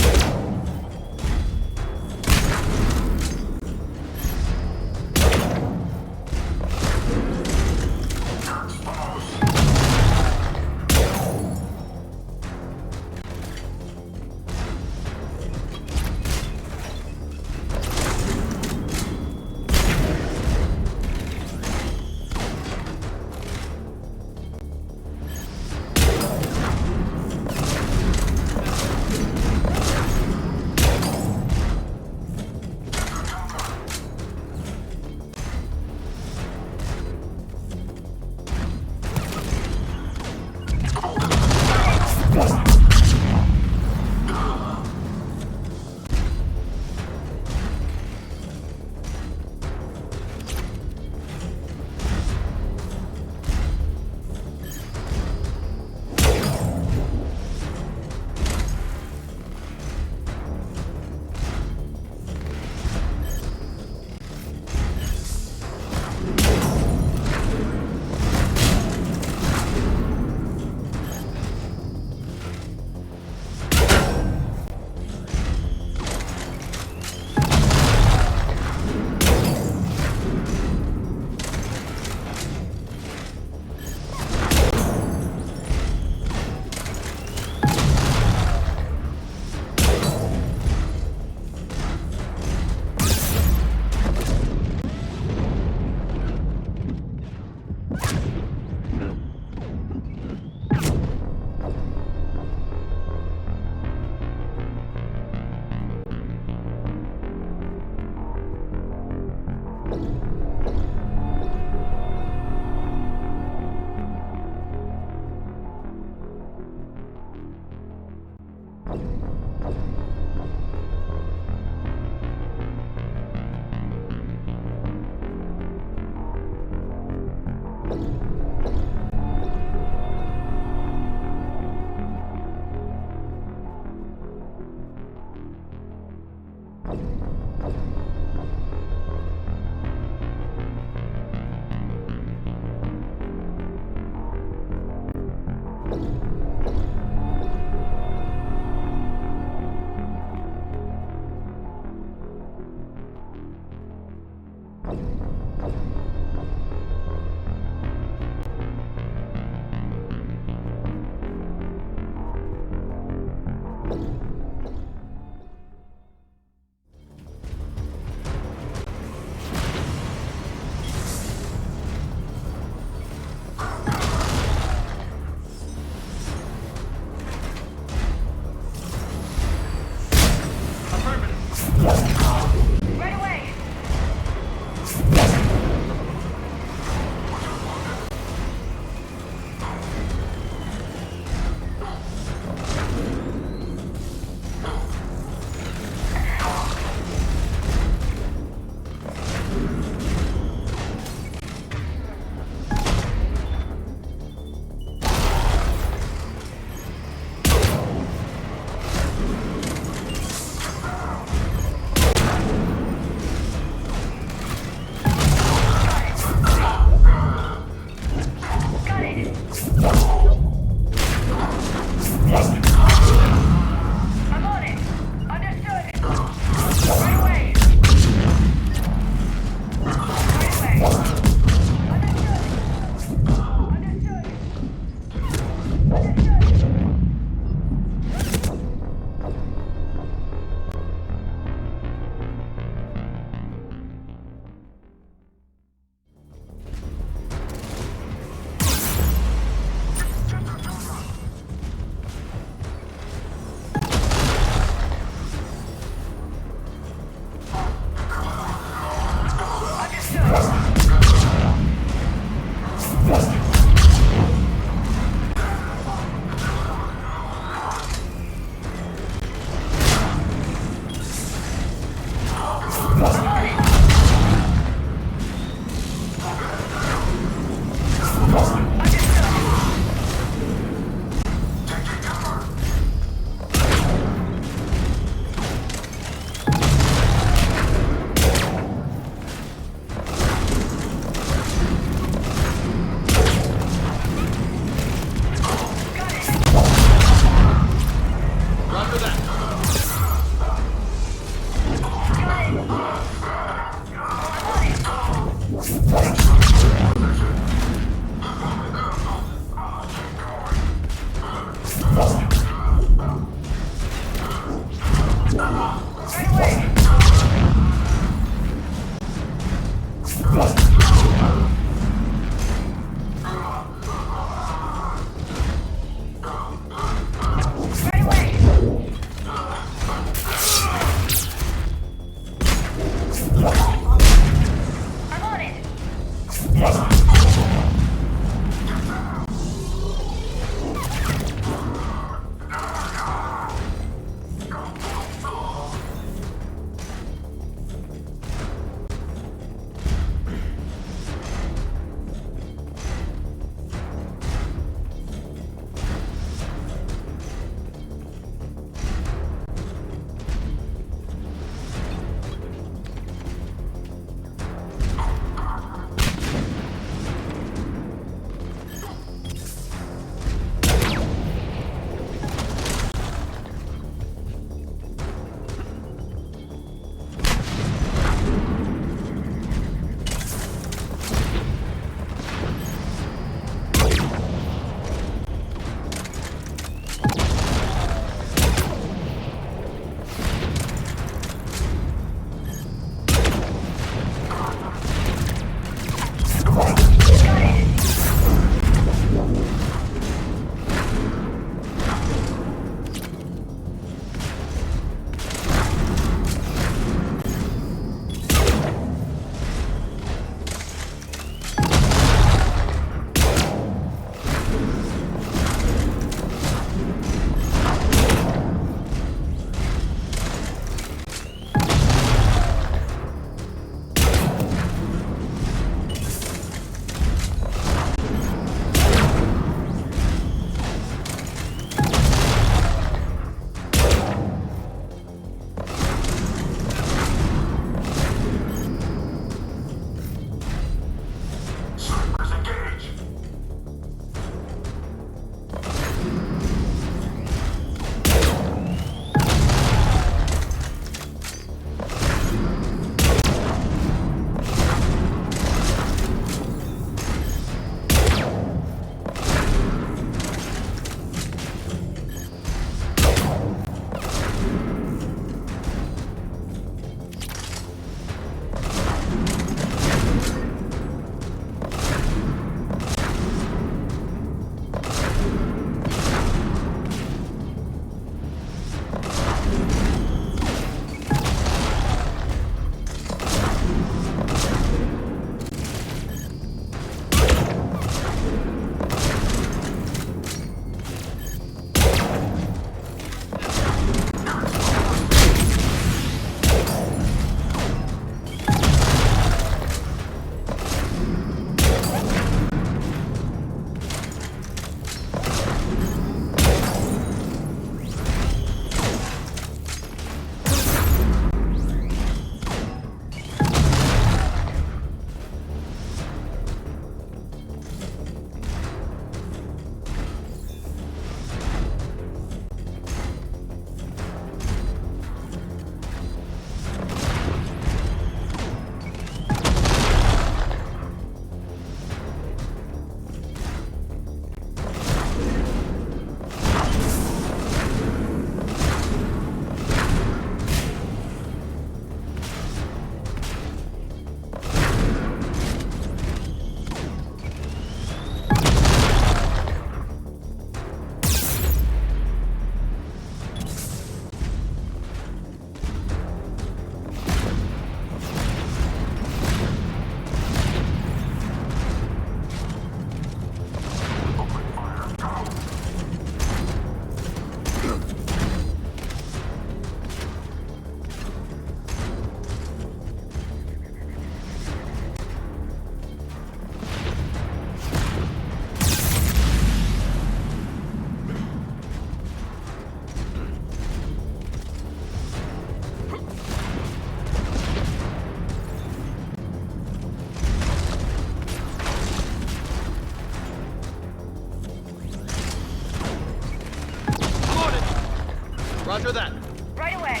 Roger that. Right away.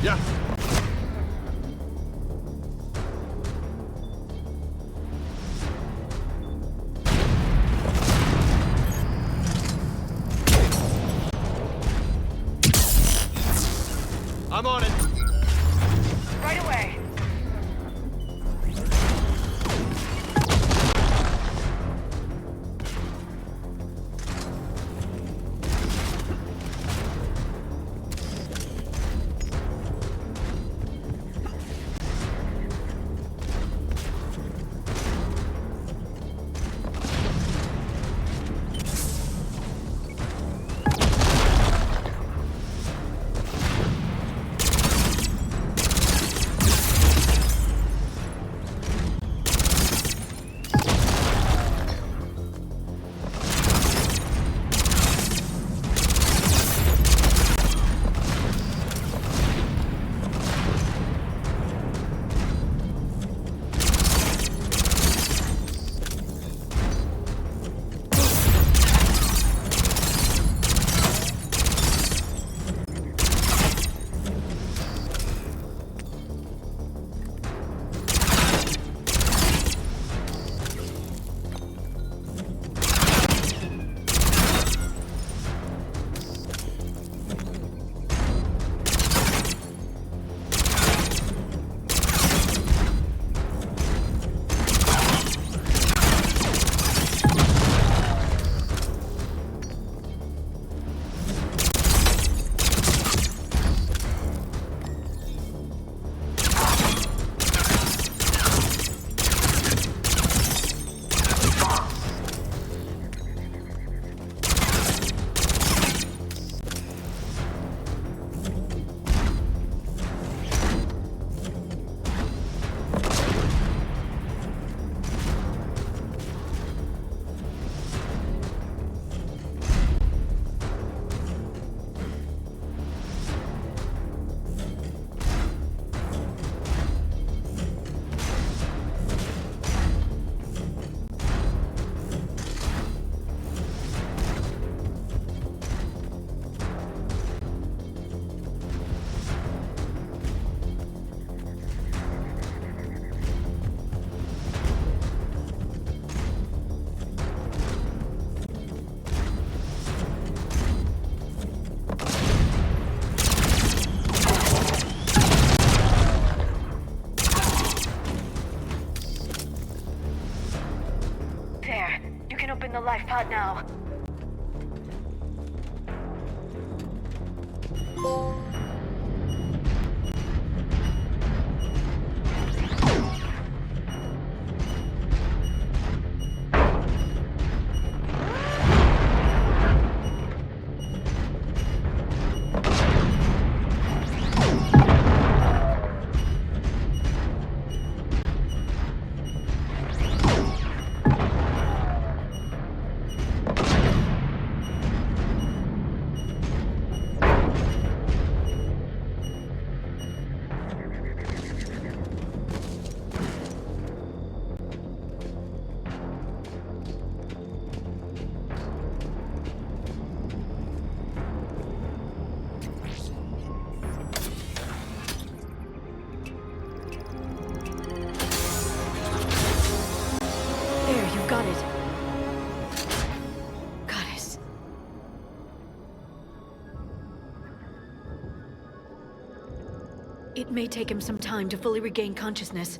Yeah. I'm on it. Right away. Open the life pod now. Got it. Goddess. It may take him some time to fully regain consciousness.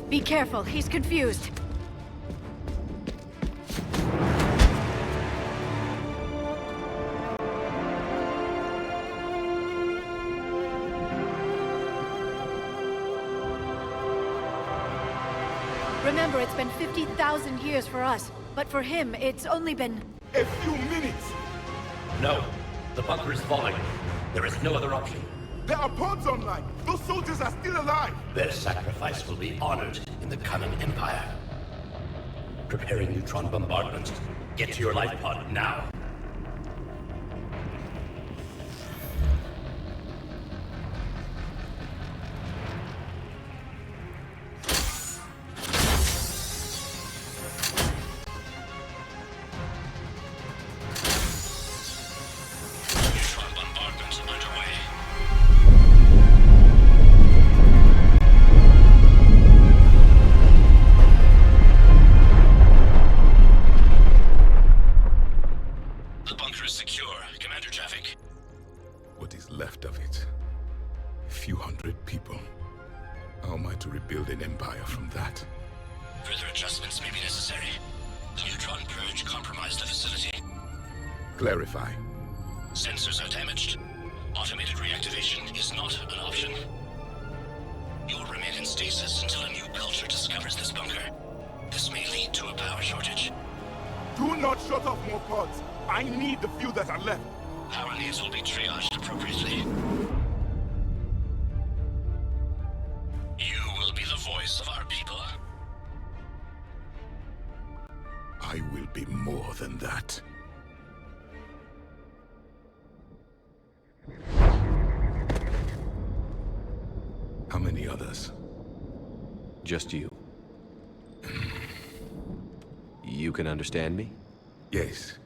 Be careful, he's confused. Remember, it's been 50,000 years for us, but for him, it's only been... a few minutes! No. The bunker is falling. There is no other option. There are pods online! Those soldiers are still alive! Their sacrifice will be honored in the coming Empire. Preparing neutron bombardment. Get to your life pod now. Clarify. Sensors are damaged. Automated reactivation is not an option. You'll remain in stasis until a new culture discovers this bunker. This may lead to a power shortage. Do not shut off more pods. I need the few that are left. Power needs will be triaged appropriately. You will be the voice of our people. I will be more than that. How many others? Just you. You can understand me? Yes.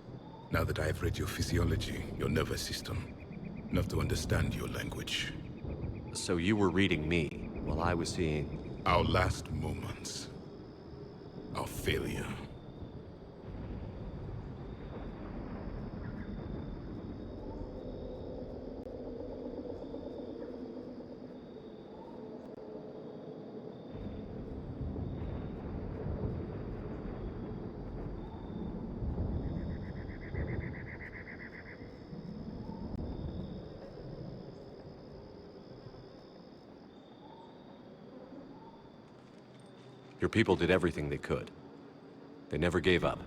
Now that I have read your physiology, your nervous system, enough to understand your language. So you were reading me, while I was seeing... Our last moments. Our failure. Your people did everything they could. They never gave up.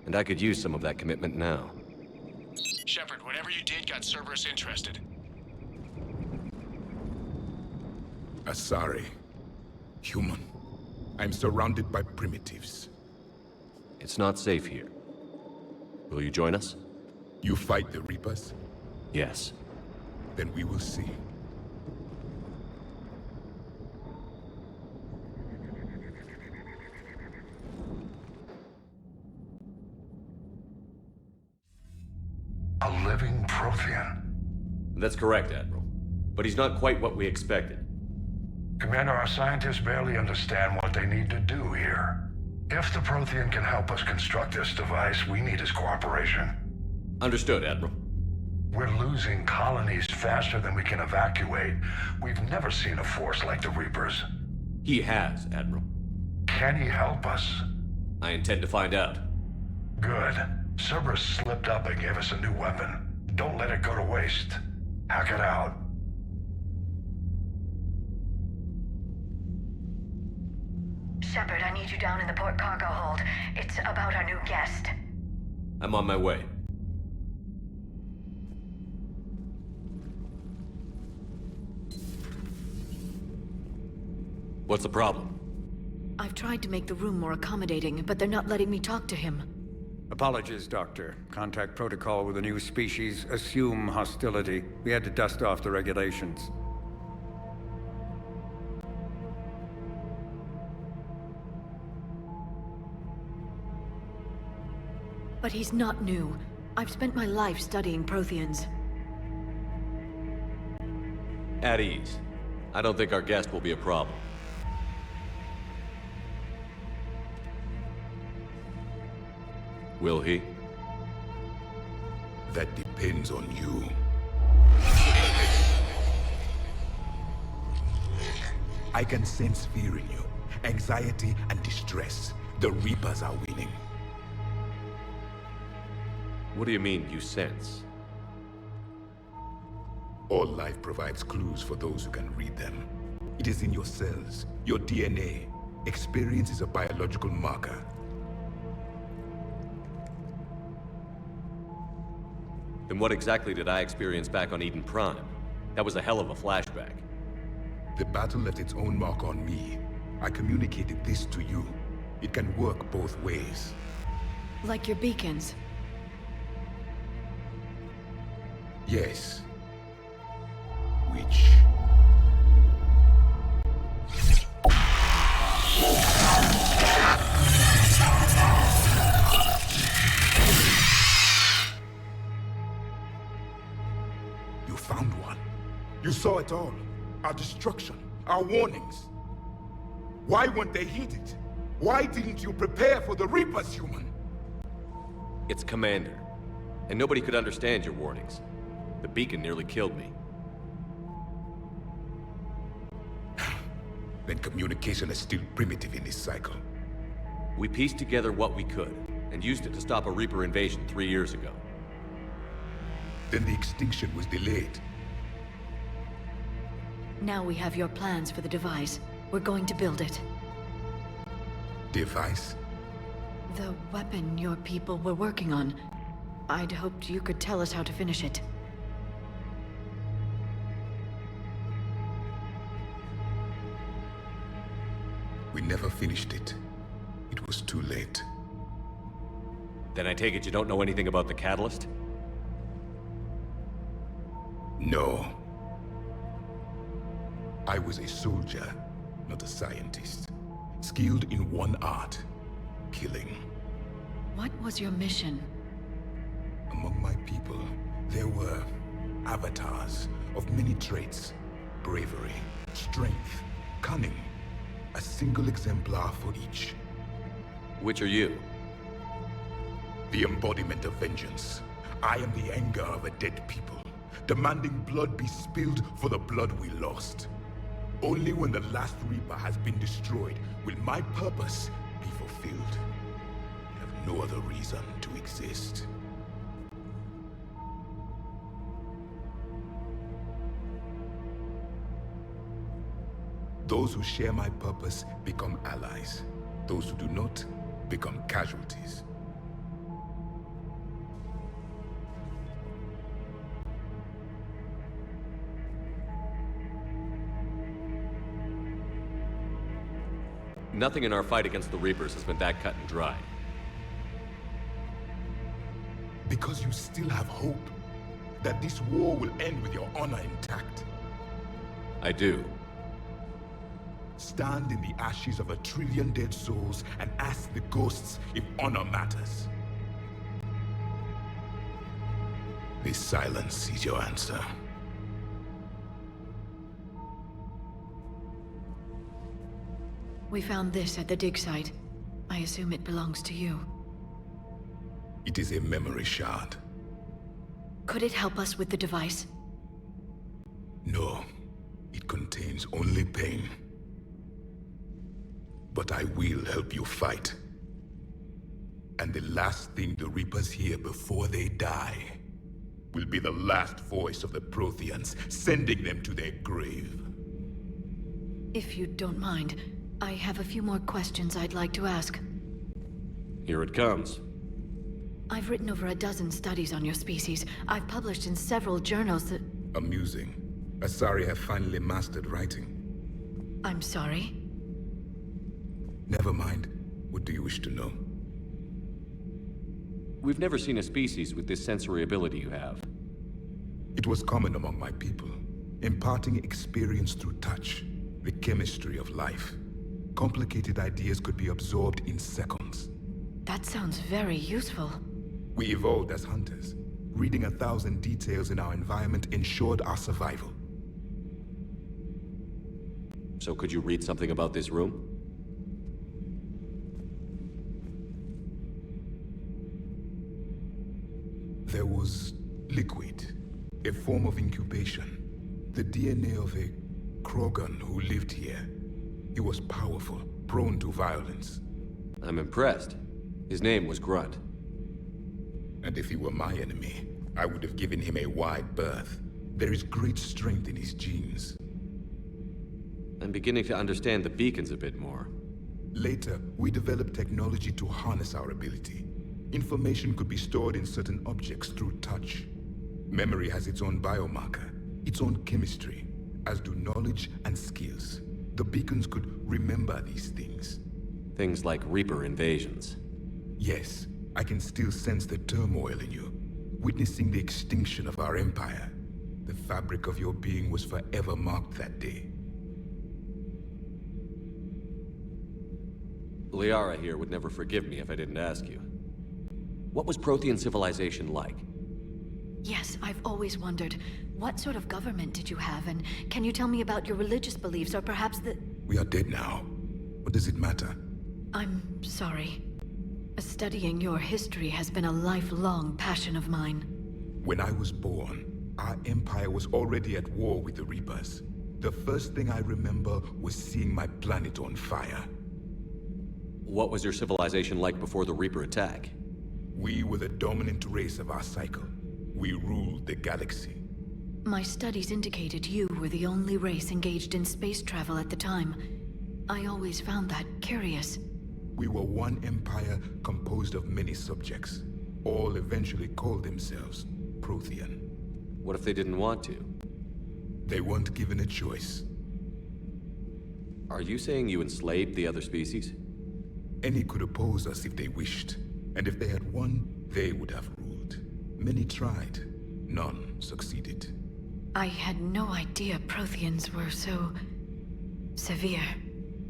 And I could use some of that commitment now. Shepard, whatever you did got Cerberus interested. Asari. Human. I'm surrounded by primitives. It's not safe here. Will you join us? You fight the Reapers? Yes. Then we will see. A living Prothean. That's correct, Admiral. But he's not quite what we expected. Commander, our scientists barely understand what they need to do here. If the Prothean can help us construct this device, we need his cooperation. Understood, Admiral. We're losing colonies faster than we can evacuate. We've never seen a force like the Reapers. He has, Admiral. Can he help us? I intend to find out. Good. Cerberus slipped up and gave us a new weapon. Don't let it go to waste. Hack it out. Shepard, I need you down in the port cargo hold. It's about our new guest. I'm on my way. What's the problem? I've tried to make the room more accommodating, but they're not letting me talk to him. Apologies, Doctor. Contact protocol with a new species. Assume hostility. We had to dust off the regulations. But he's not new. I've spent my life studying Protheans. At ease. I don't think our guest will be a problem. Will he? That depends on you. I can sense fear in you. Anxiety and distress. The Reapers are winning. What do you mean, you sense? All life provides clues for those who can read them. It is in your cells, your DNA. Experience is a biological marker. Then what exactly did I experience back on Eden Prime? That was a hell of a flashback. The battle left its own mark on me. I communicated this to you. It can work both ways. Like your beacons. Yes. Which... You found one. You saw it all. Our destruction, our warnings. Why weren't they heeded? Why didn't you prepare for the Reapers, human? It's Commander. And nobody could understand your warnings. The beacon nearly killed me. Then communication is still primitive in this cycle. We pieced together what we could, and used it to stop a Reaper invasion 3 years ago. Then the extinction was delayed. Now we have your plans for the device. We're going to build it. Device? The weapon your people were working on. I'd hoped you could tell us how to finish it. We never finished it. It was too late. Then I take it you don't know anything about the catalyst? No. I was a soldier, not a scientist. Skilled in one art, killing. What was your mission? Among my people, there were avatars of many traits. Bravery, strength, cunning. A single exemplar for each. Which are you? The embodiment of vengeance. I am the anger of a dead people, demanding blood be spilled for the blood we lost. Only when the last Reaper has been destroyed will my purpose be fulfilled. I have no other reason to exist. Those who share my purpose become allies. Those who do not become casualties. Nothing in our fight against the Reapers has been that cut and dry. Because you still have hope that this war will end with your honor intact. I do. Stand in the ashes of 1 trillion dead souls and ask the ghosts if honor matters. This silence is your answer. We found this at the dig site. I assume it belongs to you. It is a memory shard. Could it help us with the device? No. It contains only pain. But I will help you fight. And the last thing the Reapers hear before they die will be the last voice of the Protheans, sending them to their grave. If you don't mind, I have a few more questions I'd like to ask. Here it comes. I've written over a dozen studies on your species. I've published in several journals that... Amusing. Asari have finally mastered writing. I'm sorry? Never mind. What do you wish to know? We've never seen a species with this sensory ability you have. It was common among my people, imparting experience through touch, the chemistry of life. Complicated ideas could be absorbed in seconds. That sounds very useful. We evolved as hunters. Reading 1,000 details in our environment ensured our survival. So could you read something about this room? There was liquid, a form of incubation. The DNA of a Krogan who lived here. He was powerful, prone to violence. I'm impressed. His name was Grunt. And if he were my enemy, I would have given him a wide berth. There is great strength in his genes. I'm beginning to understand the beacons a bit more. Later, we developed technology to harness our ability. Information could be stored in certain objects through touch. Memory has its own biomarker, its own chemistry, as do knowledge and skills. The beacons could remember these things. Things like Reaper invasions. Yes, I can still sense the turmoil in you, witnessing the extinction of our empire. The fabric of your being was forever marked that day. Liara here would never forgive me if I didn't ask you. What was Prothean civilization like? Yes, I've always wondered, what sort of government did you have, and can you tell me about your religious beliefs, or perhaps the... We are dead now. What does it matter? I'm sorry. Studying your history has been a lifelong passion of mine. When I was born, our empire was already at war with the Reapers. The first thing I remember was seeing my planet on fire. What was your civilization like before the Reaper attack? We were the dominant race of our cycle. We ruled the galaxy. My studies indicated you were the only race engaged in space travel at the time. I always found that curious. We were one empire composed of many subjects. All eventually called themselves Prothean. What if they didn't want to? They weren't given a choice. Are you saying you enslaved the other species? Any could oppose us if they wished. And if they had won, they would have ruled. Many tried. None succeeded. I had no idea Protheans were so... severe.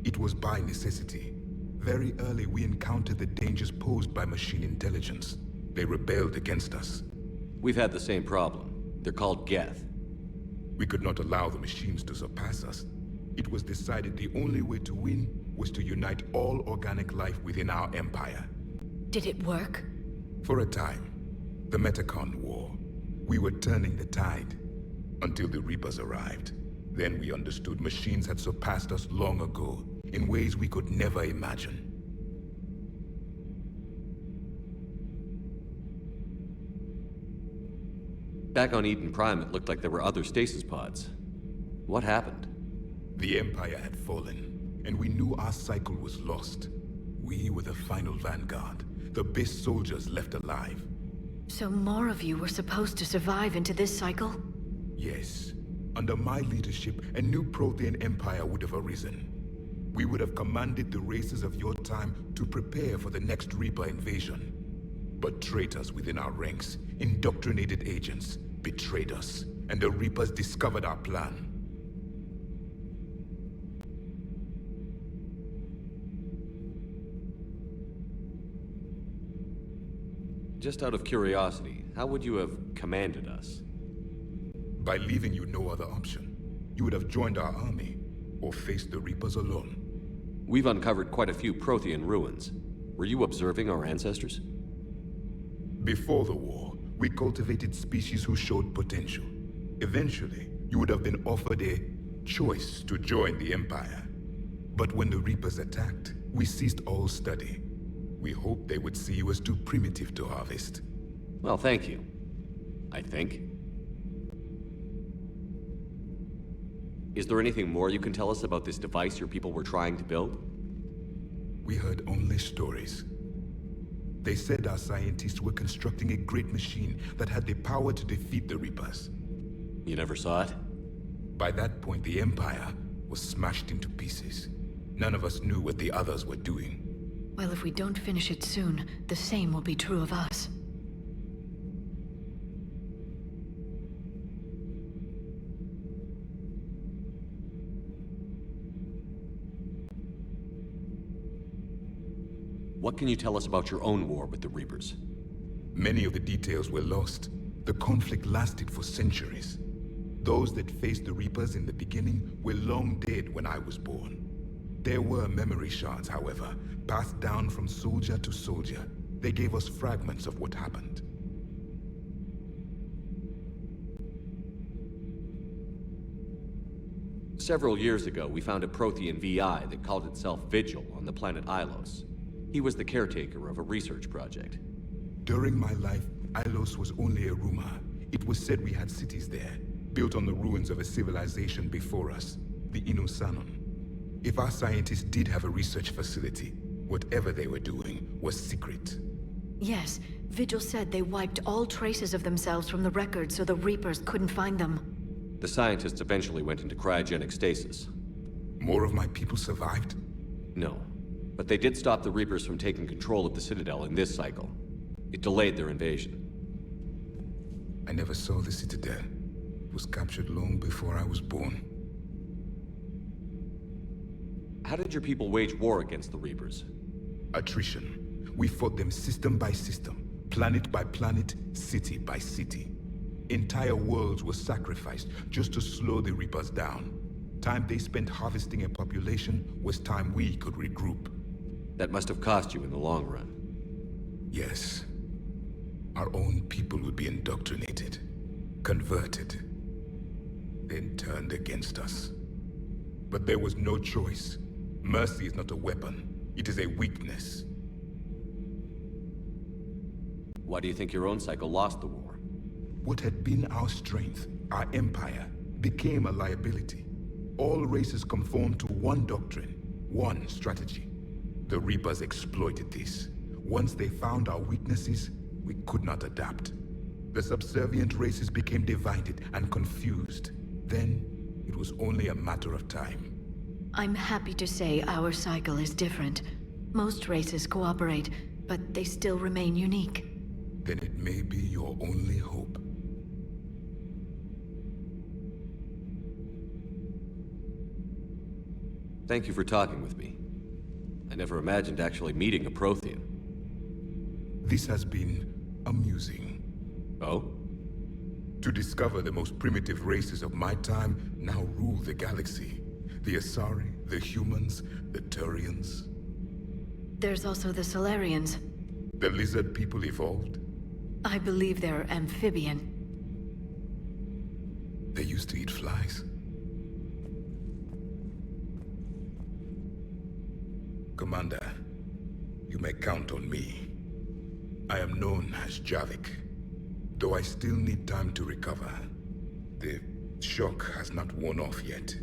It was by necessity. Very early we encountered the dangers posed by machine intelligence. They rebelled against us. We've had the same problem. They're called Geth. We could not allow the machines to surpass us. It was decided the only way to win was to unite all organic life within our empire. Did it work? For a time. The Metacon War. We were turning the tide. Until the Reapers arrived. Then we understood machines had surpassed us long ago, in ways we could never imagine. Back on Eden Prime, it looked like there were other stasis pods. What happened? The Empire had fallen, and we knew our cycle was lost. We were the final vanguard, the best soldiers left alive. So more of you were supposed to survive into this cycle? Yes. Under my leadership, a new Prothean empire would have arisen. We would have commanded the races of your time to prepare for the next Reaper invasion. But traitors within our ranks, indoctrinated agents, betrayed us, and the Reapers discovered our plan. Just out of curiosity, how would you have commanded us? By leaving you no other option. You would have joined our army, or faced the Reapers alone. We've uncovered quite a few Prothean ruins. Were you observing our ancestors? Before the war, we cultivated species who showed potential. Eventually, you would have been offered a choice to join the Empire. But when the Reapers attacked, we ceased all study. We hoped they would see you as too primitive to harvest. Well, thank you. I think. Is there anything more you can tell us about this device your people were trying to build? We heard only stories. They said our scientists were constructing a great machine that had the power to defeat the Reapers. You never saw it? By that point, the Empire was smashed into pieces. None of us knew what the others were doing. Well, if we don't finish it soon, the same will be true of us. What can you tell us about your own war with the Reapers? Many of the details were lost. The conflict lasted for centuries. Those that faced the Reapers in the beginning were long dead when I was born. There were memory shards, however, passed down from soldier to soldier. They gave us fragments of what happened. Several years ago, we found a Prothean VI that called itself Vigil on the planet Ilos. He was the caretaker of a research project. During my life, Ilos was only a rumor. It was said we had cities there, built on the ruins of a civilization before us, the Inosanon. If our scientists did have a research facility, whatever they were doing was secret. Yes, Vigil said they wiped all traces of themselves from the record so the Reapers couldn't find them. The scientists eventually went into cryogenic stasis. More of my people survived? No, but they did stop the Reapers from taking control of the Citadel in this cycle. It delayed their invasion. I never saw the Citadel. It was captured long before I was born. How did your people wage war against the Reapers? Attrition. We fought them system by system, planet by planet, city by city. Entire worlds were sacrificed just to slow the Reapers down. Time they spent harvesting a population was time we could regroup. That must have cost you in the long run. Yes. Our own people would be indoctrinated, converted, then turned against us. But there was no choice. Mercy is not a weapon. It is a weakness. Why do you think your own cycle lost the war? What had been our strength, our empire, became a liability. All races conformed to one doctrine, one strategy. The Reapers exploited this. Once they found our weaknesses, we could not adapt. The subservient races became divided and confused. Then, it was only a matter of time. I'm happy to say our cycle is different. Most races cooperate, but they still remain unique. Then it may be your only hope. Thank you for talking with me. I never imagined actually meeting a Prothean. This has been amusing. Oh? To discover the most primitive races of my time now rule the galaxy. The Asari, the humans, the Turians. There's also the Solarians. The lizard people evolved? I believe they're amphibian. They used to eat flies. Commander, you may count on me. I am known as Javik, though I still need time to recover. The shock has not worn off yet.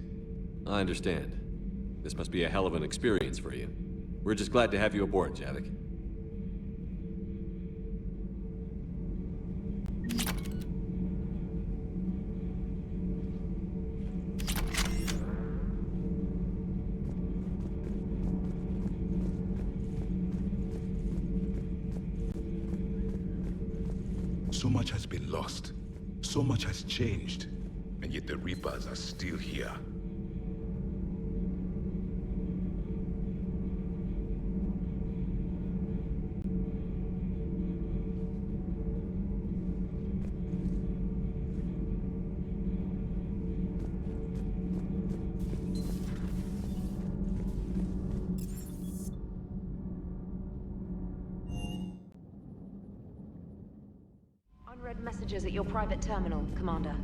I understand. This must be a hell of an experience for you. We're just glad to have you aboard, Javik. So much has been lost. So much has changed. And yet the Reapers are still here. Unread messages at your private terminal, Commander.